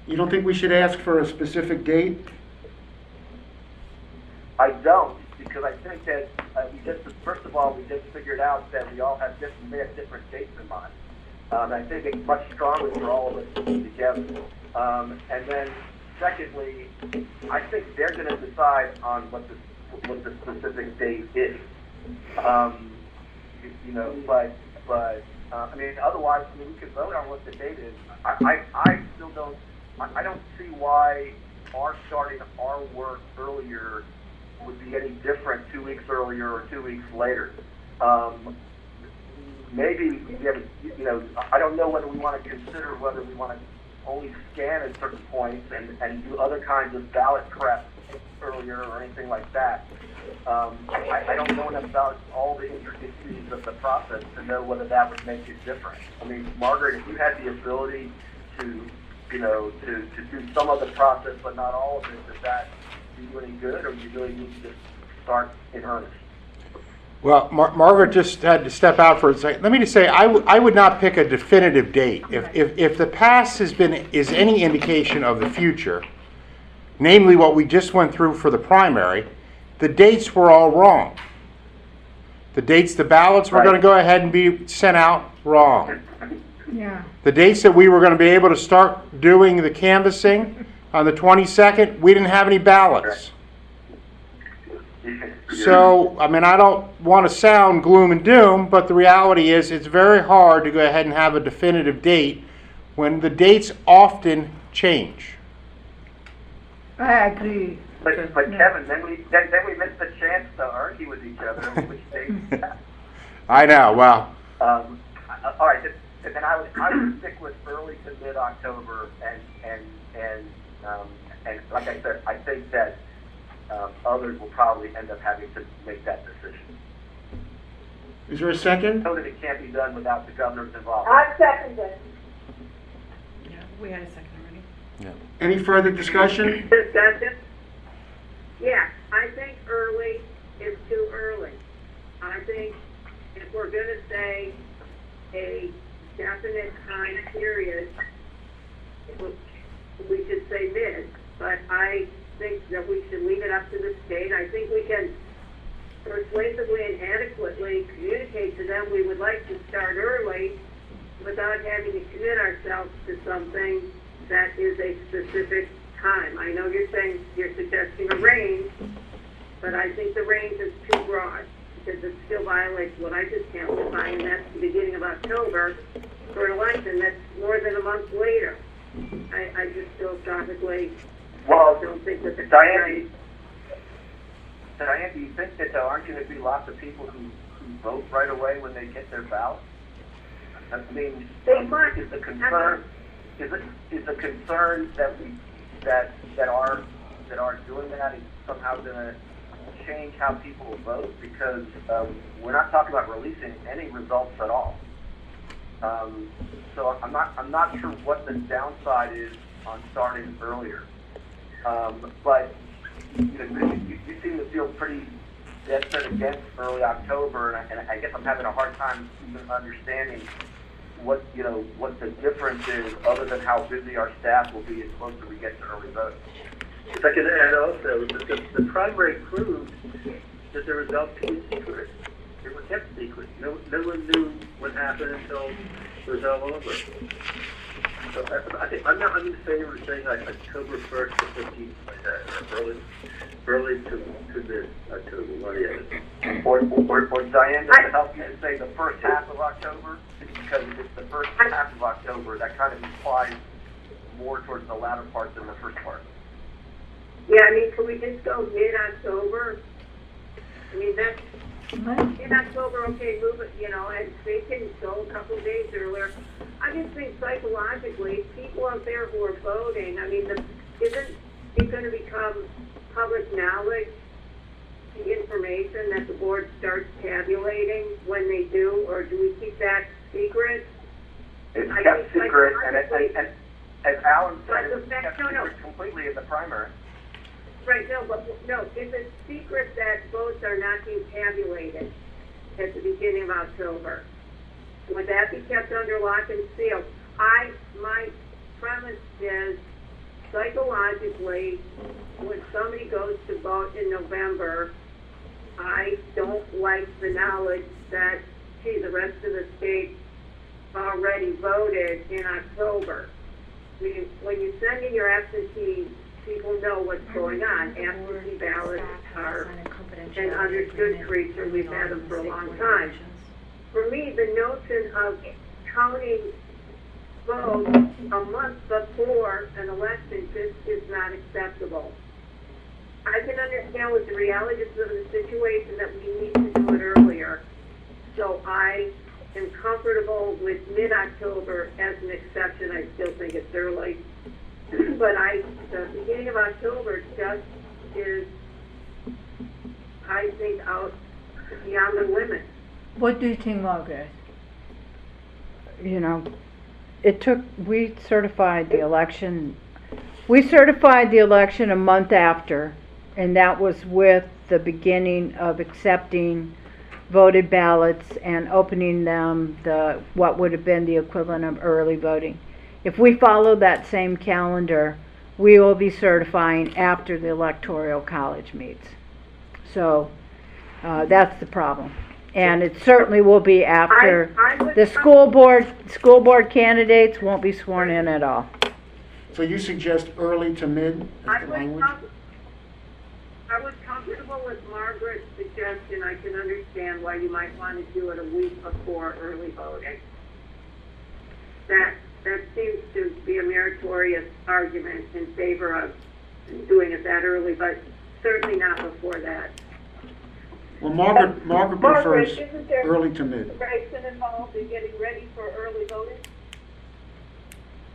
You don't think we should ask for a specific date? I don't, because I think that first of all, we just figured out that we all have different dates in mind. I think it's much stronger for all of us to be together. And then, secondly, I think they're going to decide on what the specific date is. I mean, otherwise, we could vote on what the date is. I still don't. I don't see why our starting our work earlier would be any different 2 weeks earlier or 2 weeks later. Maybe we have, I don't know whether we want to consider whether we want to only scan at certain points and do other kinds of ballot prep earlier or anything like that. I don't know enough about all the intricacies of the process to know whether that would make it different. I mean, Margaret, if you had the ability to do some of the process but not all of it, does that do you any good, or do you really need to just start in earnest? Well, Margaret just had to step out for a second. Let me just say, I would not pick a definitive date. If the past is any indication of the future, namely what we just went through for the primary, the dates were all wrong. The ballots were going to go ahead and be sent out, wrong. Yeah. The dates that we were going to be able to start doing the canvassing on the 22nd, we didn't have any ballots. So, I mean, I don't want to sound gloom and doom, but the reality is it's very hard to go ahead and have a definitive date when the dates often change. I agree. But Kevin, then we missed the chance to argue with each other on which date. I know. Well. All right. Then I would stick with early to mid-October, and like I said, I think that others will probably end up having to make that decision. Is there a second? I know that it can't be done without the governor's involvement. I second it. Yeah, we had a second already. Yeah. Any further discussion? Discussion? Yeah, I think early is too early. I think if we're going to say a definite time period, we should say mid, but I think that we should leave it up to the state. I think we can persuasively and adequately communicate to them we would like to start early without having to commit ourselves to something that is a specific time. I know you're suggesting a range, but I think the range is too broad because it still violates what I just amplified, and that's the beginning of October for an election. That's more than a month later. I just philosophically don't think that the Diane, do you think that there aren't going to be lots of people who vote right away when they get their ballot? I mean, They might. is the concern that we that are doing that is somehow going to change how people vote, because we're not talking about releasing any results at all. So I'm not sure what the downside is on starting earlier. But you seem to feel pretty dead set against early October, and I guess I'm having a hard time even understanding what the difference is, other than how busy our staff will be as closer we get to early voting. If I could add also, the primary proved that the results were secret. They were kept secret. No one knew what happened until it was all over. So I think I'm in favor of saying like October 1st to 15th, like that, or early to mid October, one or the other. Or Diane, does it help you to say the first half of October? Because if it's the first half of October, that kind of implies more towards the latter part than the first part. Yeah, I mean, can we just go mid-October? I mean, that's, mid-October, okay, move it, and they can go a couple of days earlier. I just think psychologically, people out there who are voting, I mean, isn't it going to become public knowledge, the information that the board starts tabulating when they do, or do we keep that secret? It's I kept think secret, and as Alan But said, the it's fact- kept no, secret completely in the primary. Right, no, if it's secret that votes are not being tabulated at the beginning of October, would that be kept under lock and seal? My premise is psychologically, when somebody goes to vote in November, I don't like the knowledge that, gee, the rest of the state already voted in October. When you send in your absentee, people know what's going on. Absentee ballots are an understood creature. We've had them for a long time. For me, the notion of counting votes a month before an election just is not acceptable. I can understand with the realities of the situation that we need to do it earlier. So I am comfortable with mid-October as an exception. I still think it's early. But the beginning of October just is, I think, out beyond the limit. What do you think, Margaret? We certified the election. We certified the election a month after, and that was with the beginning of accepting voted ballots and opening them, what would have been the equivalent of early voting. If we follow that same calendar, we will be certifying after the Electoral College meets. So that's the problem. And it certainly will be after the school board candidates won't be sworn in at all. So you suggest early to mid as the language? I was comfortable with Margaret's suggestion. I can understand why you might want to do it a week before early voting. That seems to be a meritorious argument in favor of doing it that early, but certainly not before that. Well, Margaret prefers isn't there early to mid. preparation involved in getting ready for early voting?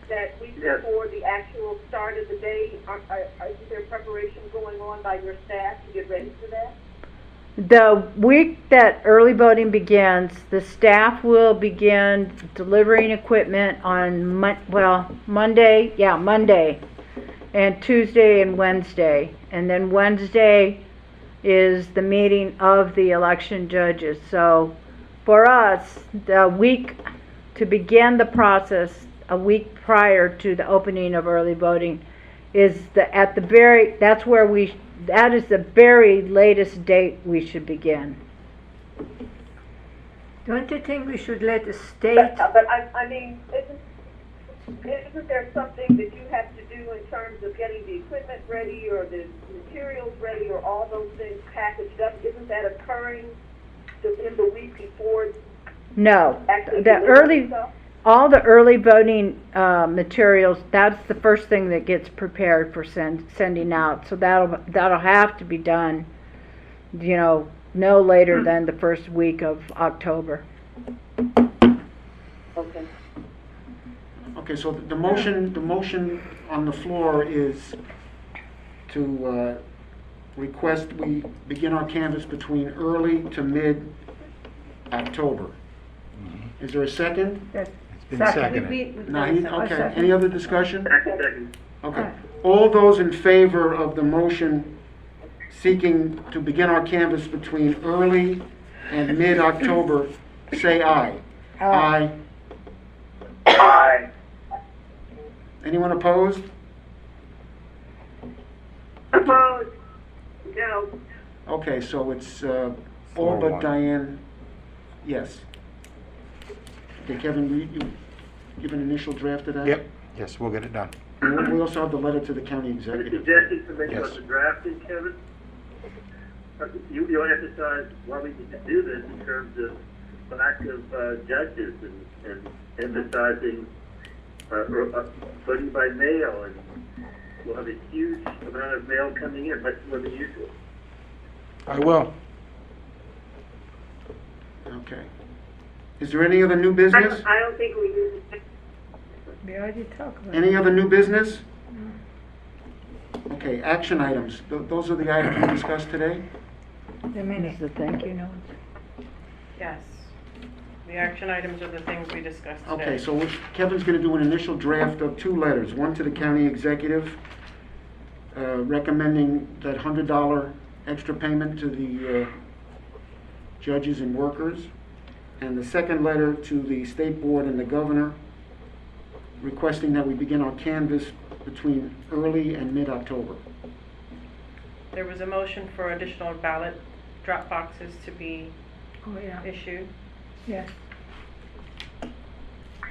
That week Yes. before the actual start of the day, is there preparation going on by your staff to get ready for that? The week that early voting begins, the staff will begin delivering equipment on Monday, and Tuesday and Wednesday. And then Wednesday is the meeting of the election judges. So for us, the week to begin the process, a week prior to the opening of early voting, is that is the very latest date we should begin. Don't you think we should let the state? But I mean, isn't there something that you have to do in terms of getting the equipment ready or the materials ready or all those things packaged up? Isn't that occurring in the week before? No, Actually the delivering early, stuff? all the early voting materials, that's the first thing that gets prepared for sending out. So that'll have to be done, no later than the first week of October. Okay. Okay, so the motion on the floor is to request we begin our canvass between early to mid-October. Is there a second? Yes. It's been Second. seconded. Naheed, okay, second. any other discussion? Second. Okay. All those in favor of the motion seeking to begin our canvass between early and mid-October, say aye. Aye. Aye. Anyone opposed? Opposed? No. Okay, so it's all but 4-1. Diane, yes. Okay, Kevin, will you give an initial draft of that? Yep, yes, we'll get it done. And we also have the letter to the county The executive. suggested to make Yes. about the drafting, Kevin? You'll emphasize why we need to do this in terms of lack of judges and emphasizing voting by mail, and we'll have a huge amount of mail coming in, much more than usual. I will. Okay. Is there any other new business? I don't think we need to. We already talked about it. Any other new business? Okay, action items. Those are the items we discussed today? The minutes. The thank you notes. Yes. The action items are the things we discussed today. Okay, so Kevin's gonna do an initial draft of 2 letters, one to the county executive, recommending that $100 extra payment to the judges and workers, and the second letter to the state board and the governor, requesting that we begin our canvass between early and mid-October. There was a motion for additional ballot drop boxes to be Oh, yeah, issued. yes.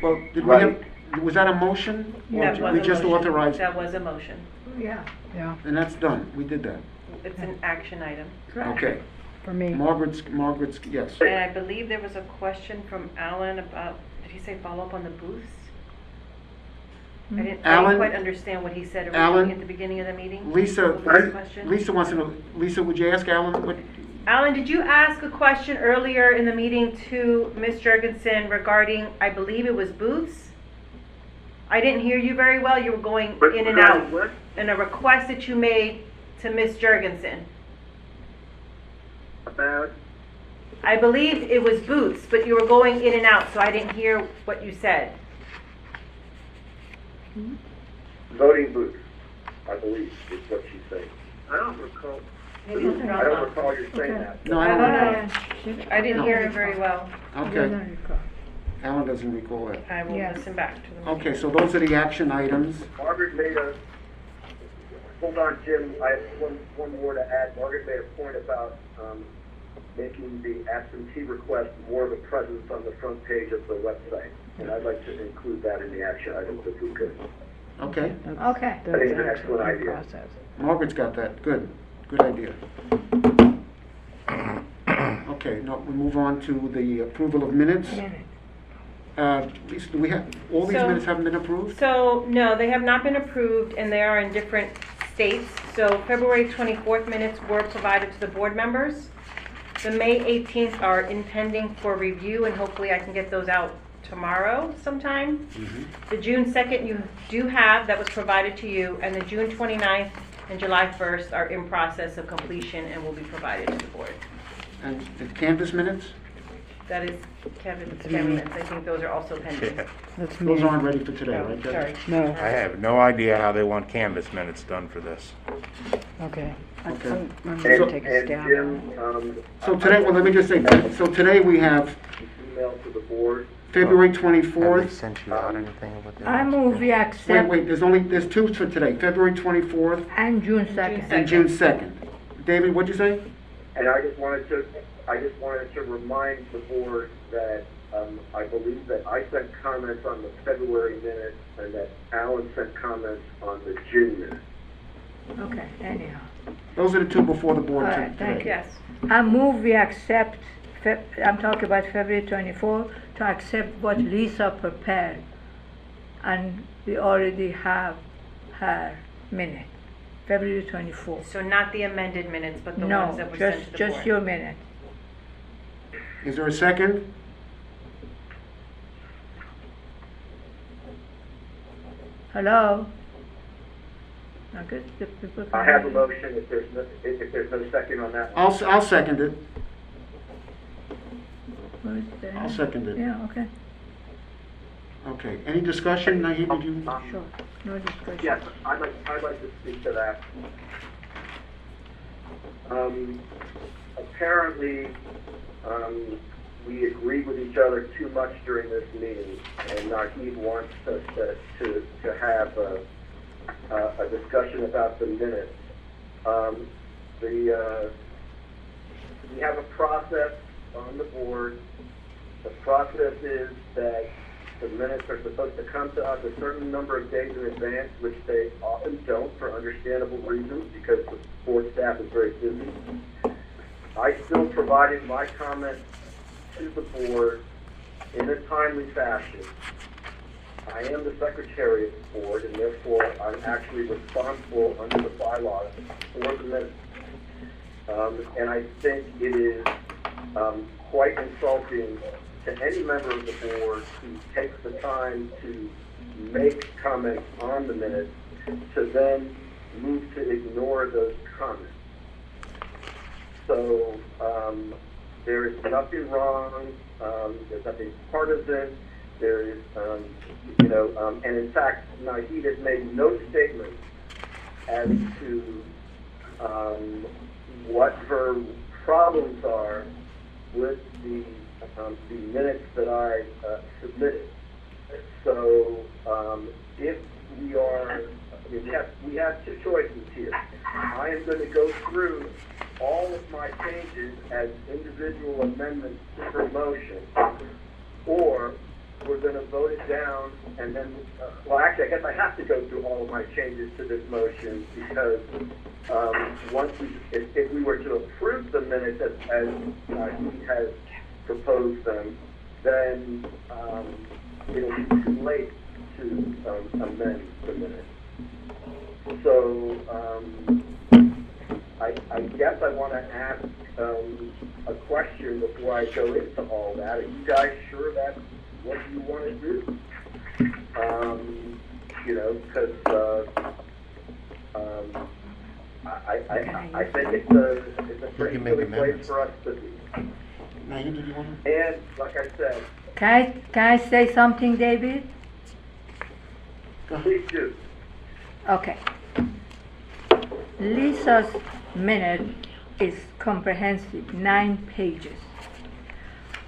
Well, did we have, was that a motion? Or That was we a just motion. authorized? That was a motion. Yeah, Yeah, And that's done, we did that. It's an action item. right. Okay, for me. Margaret's, yes. And I believe there was a question from Alan about, did he say follow up on the booths? I didn't Alan? quite understand what he said Alan? originally at the beginning of the meeting. Lisa, What was the question? Lisa wants to know, Lisa, would you ask Alan what? Alan, did you ask a question earlier in the meeting to Ms. Jurgensen regarding, I believe it was booths? I didn't hear you very well, you were going But in and regarding out. what? And a request that you made to Ms. Jurgensen. About, I believe it was booths, but you were going in and out, so I didn't hear what you said. Voting booths, I believe, is what she's saying. I don't recall. I don't recall you saying that. No, I don't know. I didn't hear it very well. Okay, Doesn't recall. Alan doesn't recall that. I will Yes. listen back to them. Okay, so those are the action items. Margaret made a, hold on, Jim, I have one more to add. Margaret made a point about, making the absentee request more of a presence on the front page of the website. And I'd like to include that in the action items if we could. Okay, Okay. I think it's an excellent idea. Margaret's got that, good idea. Okay, now we move on to the approval of minutes. Minute. Lisa, do we have, all these So- minutes haven't been approved? So, no, they have not been approved, and they are in different states. So February 24th minutes were provided to the board members. The May 18th are impending for review, and hopefully I can get those out tomorrow sometime. The June 2nd you do have, that was provided to you, and the June 29th and July 1st are in process of completion and will be provided to the board. And the canvas minutes? That is Kevin's It's me. minutes. I think those are also pending. Yeah. That's Those me. aren't ready for today, Oh, right, Kevin? sorry. No, I have no idea how they want canvas minutes done for this. okay. Okay. I'm And, gonna take a and stab. Jim, So today, well, let me just say, so today we have email to the board. February Have they 24th. sent you out anything of what they I want? move we Wait, accept there's 2 for today, February 24th and June 2nd. and June 2nd. David, what'd you say? And I just wanted to remind the board that, I believe that I sent comments on the February minutes and that Alan sent comments on the June minutes. Okay, anyhow. Those are the 2 before the board All today. right, thank you. Yes. I move we accept, I'm talking about February 24, to accept what Lisa prepared. And we already have her minute, February 24. So not the amended minutes, but the No, ones that were sent to the board. just your minute. Is there a second? Hello? I guess the people can. I have a motion, if there's no second on that. I'll second it. Who's there? I'll second it. Yeah, okay, Okay, any discussion, Naheed, did you? sure, no discussion. Yes, I'd like to speak to that. Apparently, we agreed with each other too much during this meeting, and Naheed wants us to have a discussion about the minutes. We have a process on the board. The process is that the minutes are supposed to come to us a certain number of days in advance, which they often don't for understandable reasons because the board staff is very busy. I still provided my comments to the board in a timely fashion. I am the secretary of the board, and therefore I'm actually responsible under the bylaws for the minutes. And I think it is quite insulting to any member of the board who takes the time to make comments on the minutes to then move to ignore those comments. So there is nothing wrong, there's nothing partisan, there is, and in fact, Naheed has made no statement as to what her problems are with the minutes that I submitted. So if we are, we have two choices here. I am going to go through all of my changes as individual amendments to her motion, or we're going to vote it down and then, well, actually, I guess I have to go through all of my changes to this motion because if we were to approve the minutes as he has proposed them, then it'll be too late to amend the minutes. So I guess I want to ask a question before I go into all that. Are you guys sure that's what you want to do? Because I think it's a pretty good place for us to be. Naheed, did you want to? And like I said, Can I say something, David? please do. Okay. Lisa's minute is comprehensive, 9 pages.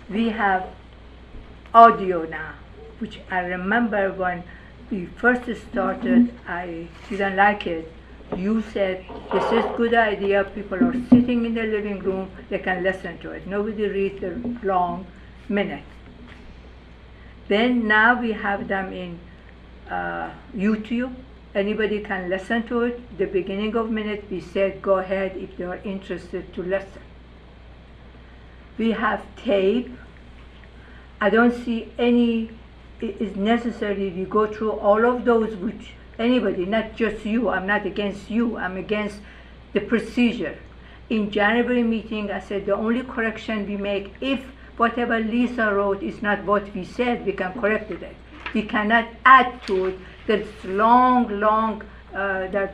We have audio now, which I remember when we first started, I didn't like it. You said, this is good idea, people are sitting in the living room, they can listen to it. Nobody reads the long minute. Then now we have them in YouTube. Anybody can listen to it. The beginning of minute, we said go ahead if they are interested to listen. We have tape. I don't see any, it is necessary we go through all of those which anybody, not just you, I'm not against you, I'm against the procedure. In January meeting, I said the only correction we make, if whatever Lisa wrote is not what we said, we can correct it. We cannot add to it. That's long, that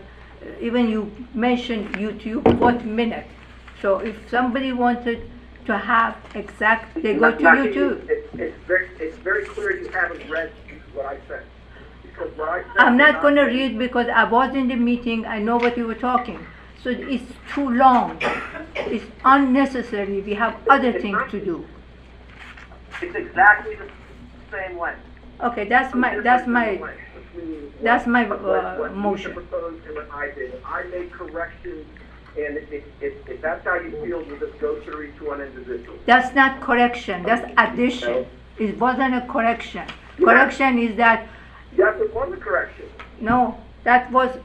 even you mentioned YouTube, what minute. So if somebody wanted to have exact, they go to YouTube. It's very clear you haven't read what I said. Because what I said I'm not going to read because I was in the meeting, I know what you were talking. So it's too long. It's unnecessary. We have other things to do. It's exactly the same length. Okay, that's my motion. Proposed and what I did. I made corrections, and if that's how you feel, we'll just go through each one individually. That's not correction, that's addition. It wasn't a correction. Correction is that, Yes, it was a correction. no, that was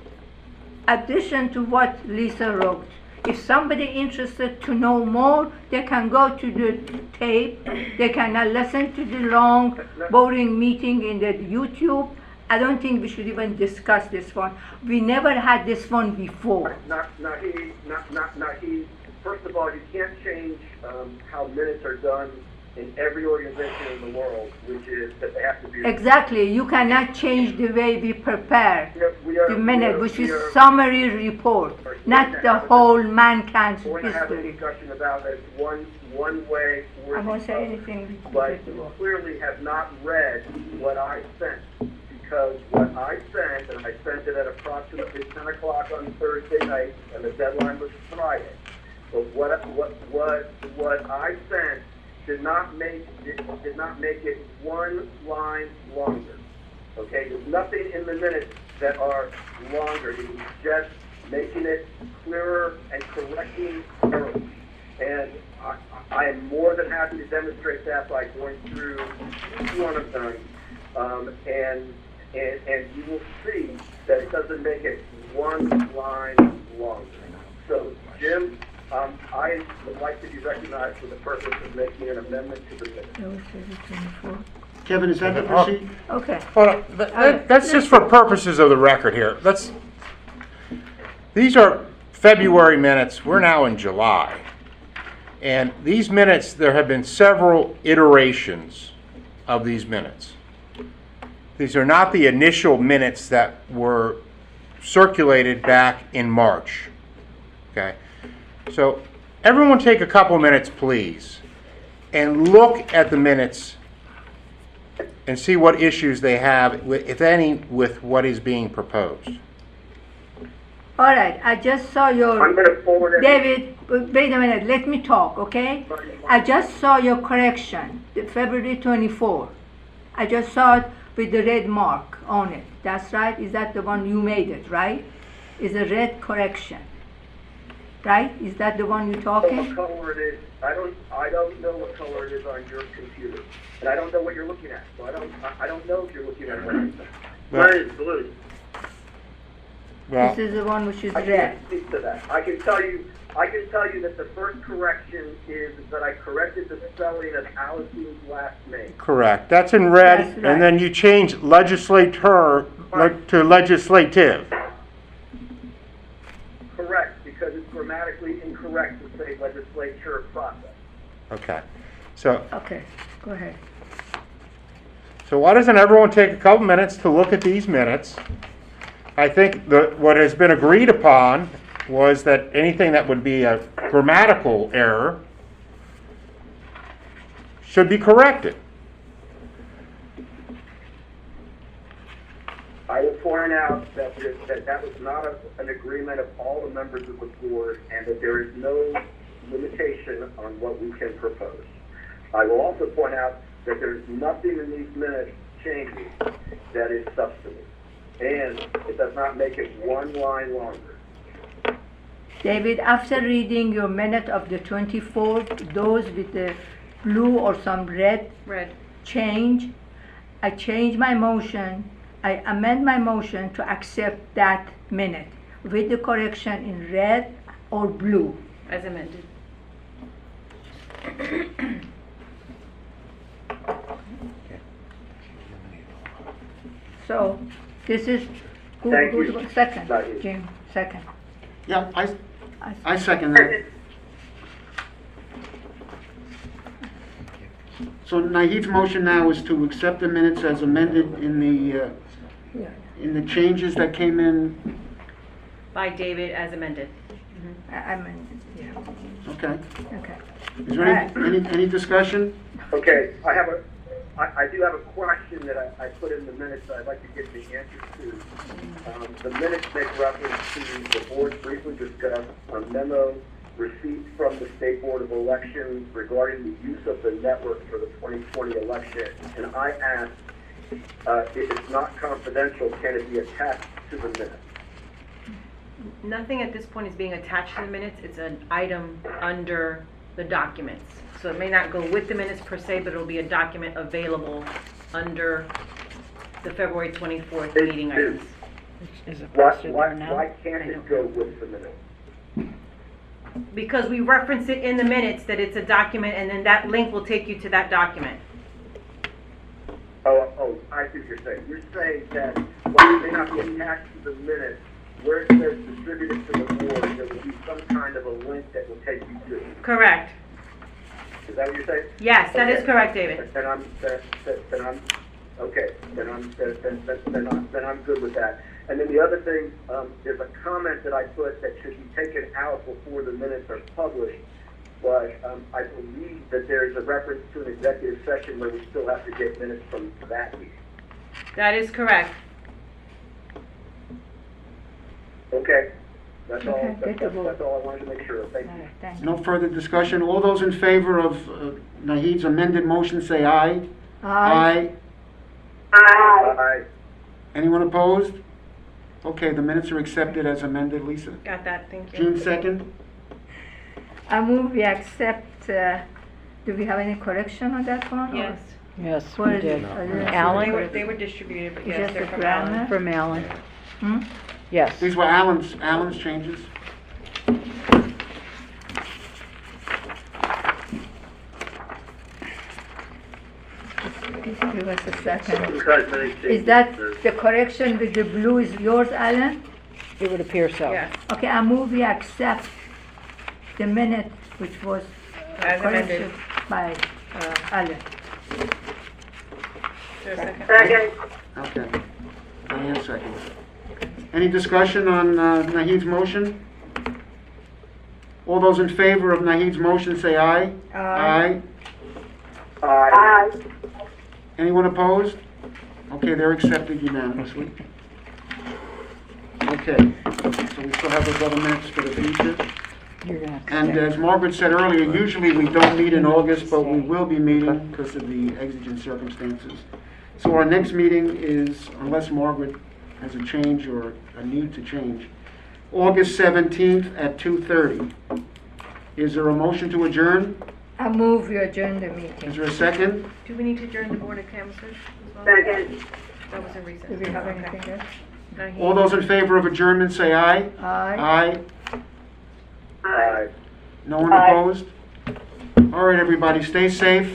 addition to what Lisa wrote. If somebody interested to know more, they can go to the tape, they can listen to the long, boring meeting in the YouTube. I don't think we should even discuss this one. We never had this one before. Naheed, first of all, you can't change how minutes are done in every organization in the world, which is that they have to be. Exactly, you cannot change the way we prepare the minute, which is are- summary report, not the whole mankind's We're going to have a history. discussion about it, one way. I won't say anything. But you clearly have not read what I sent, because what I sent, and I sent it at approximately 10 o'clock on Thursday night, and the deadline was Friday. But what I sent did not make it one line longer. Okay, there's nothing in the minutes that are longer. It was just making it clearer and correcting errors. And I am more than happy to demonstrate that by going through each one of them, and you will see that it doesn't make it one line longer. So, Jim, I would like to be recognized for the purpose of making an amendment to the minutes. Kevin, is that the procedure? Okay. Hold on, that's just for purposes of the record here. These are February minutes, we're now in July. And these minutes, there have been several iterations of these minutes. These are not the initial minutes that were circulated back in March. Okay? So everyone take a couple minutes, please, and look at the minutes and see what issues they have, if any, with what is being proposed. All right, I just saw your, I'm going to forward it. David, wait a minute, let me talk, okay? I just saw your correction, the February 24. I just saw it with the red mark on it. That's right? Is that the one you made it, right? Is a red correction, right? Is that the one you're What talking? color it is? I don't know what color it is on your computer, and I don't know what you're looking at. So I don't know if you're looking at what I'm saying. Mine is blue. Well, This is the one which is I red. can't speak to that. I can tell you that the first correction is that I corrected the spelling of Allison's last name. correct. That's in red, That's right. and then you change legislator to legislative. Correct, because it's grammatically incorrect to say legislature process. Okay. So Okay, go ahead. why doesn't everyone take a couple minutes to look at these minutes? I think what has been agreed upon was that anything that would be a grammatical error should be corrected. I will point out that that was not an agreement of all the members of the board, and that there is no limitation on what we can propose. I will also point out that there's nothing in these minutes changing that is substantive, and it does not make it one line longer. David, after reading your minute of the 24th, those with the blue or some red change, I change my motion, I amend my motion to accept that minute with the correction in red or blue. As amended. So, this is, Thank who, you. second, Not you. Jim, second. Yeah, I second that. So Nahid's motion now is to accept the minutes as amended in the changes that came in. By David as amended. I amended, yeah, Okay. okay. Is there any discussion? Okay, I do have a question that I put in the minutes that I'd like to get the answer to. The minutes make reference to the board briefly discussed a memo received from the State Board of Elections regarding the use of the network for the 2020 election. And I asked, if it's not confidential, can it be attached to the minutes? Nothing at this point is being attached to the minutes. It's an item under the documents. So it may not go with the minutes per se, but it'll be a document available under the February 24th meeting items. Why can't it go with the minutes? Because we reference it in the minutes that it's a document, and then that link will take you to that document. Oh, I see what you're saying. You're saying that while it may not be attached to the minutes, where it says distributed to the board, there will be some kind of a link that will take you to it. Correct. Is that what you're saying? Yes, that is Okay. correct, David. Then I'm good with that. And then the other thing, there's a comment that I put that should be taken out before the minutes are published. But I believe that there's a reference to an executive session where we still have to get minutes from that meeting. That is correct. Okay, that's all. Okay, good to go. That's all I wanted to make sure of. Thank All you. right, thank you. No further discussion. All those in favor of Nahid's amended motion, say aye. Aye. Aye. Anyone opposed? Okay, the minutes are accepted as amended. Lisa? Got that, thank you. June 2nd? I move we accept, do we have any correction on that one? or- Yes. Yes, What we is did. it? I didn't see Alan? the They were distributed, but Is yes, that they're the from Alan. grammar? From Alan. Hmm? Yes. These were Alan's changes. Just give us a second. Because many Is changes that are- the correction with the blue is yours, Alan? It would appear so. Yes, Okay, I move we accept the minute which was As amended. corrected by Alan. is there a second? Second. Okay. Diane seconds. Any discussion on Nahid's motion? All those in favor of Nahid's motion, say aye. Aye. Aye. Anyone opposed? Okay, they're accepted unanimously. Okay, so we still have those other minutes for the future. You're gonna have to And stay. as Margaret said earlier, usually we don't meet in August, but we will be meeting because of the exigent circumstances. So our next meeting is, unless Margaret has a change or a need to change, August 17th at 2:30. Is there a motion to adjourn? I move we adjourn the Is meeting. there a second? Do we need to adjourn the Board of Canvassers as well? Second. That was in recess. Do we have Okay. anything else? Now he- All those in favor of adjournment, say aye. Aye. Aye. No one opposed? All right, everybody, stay safe.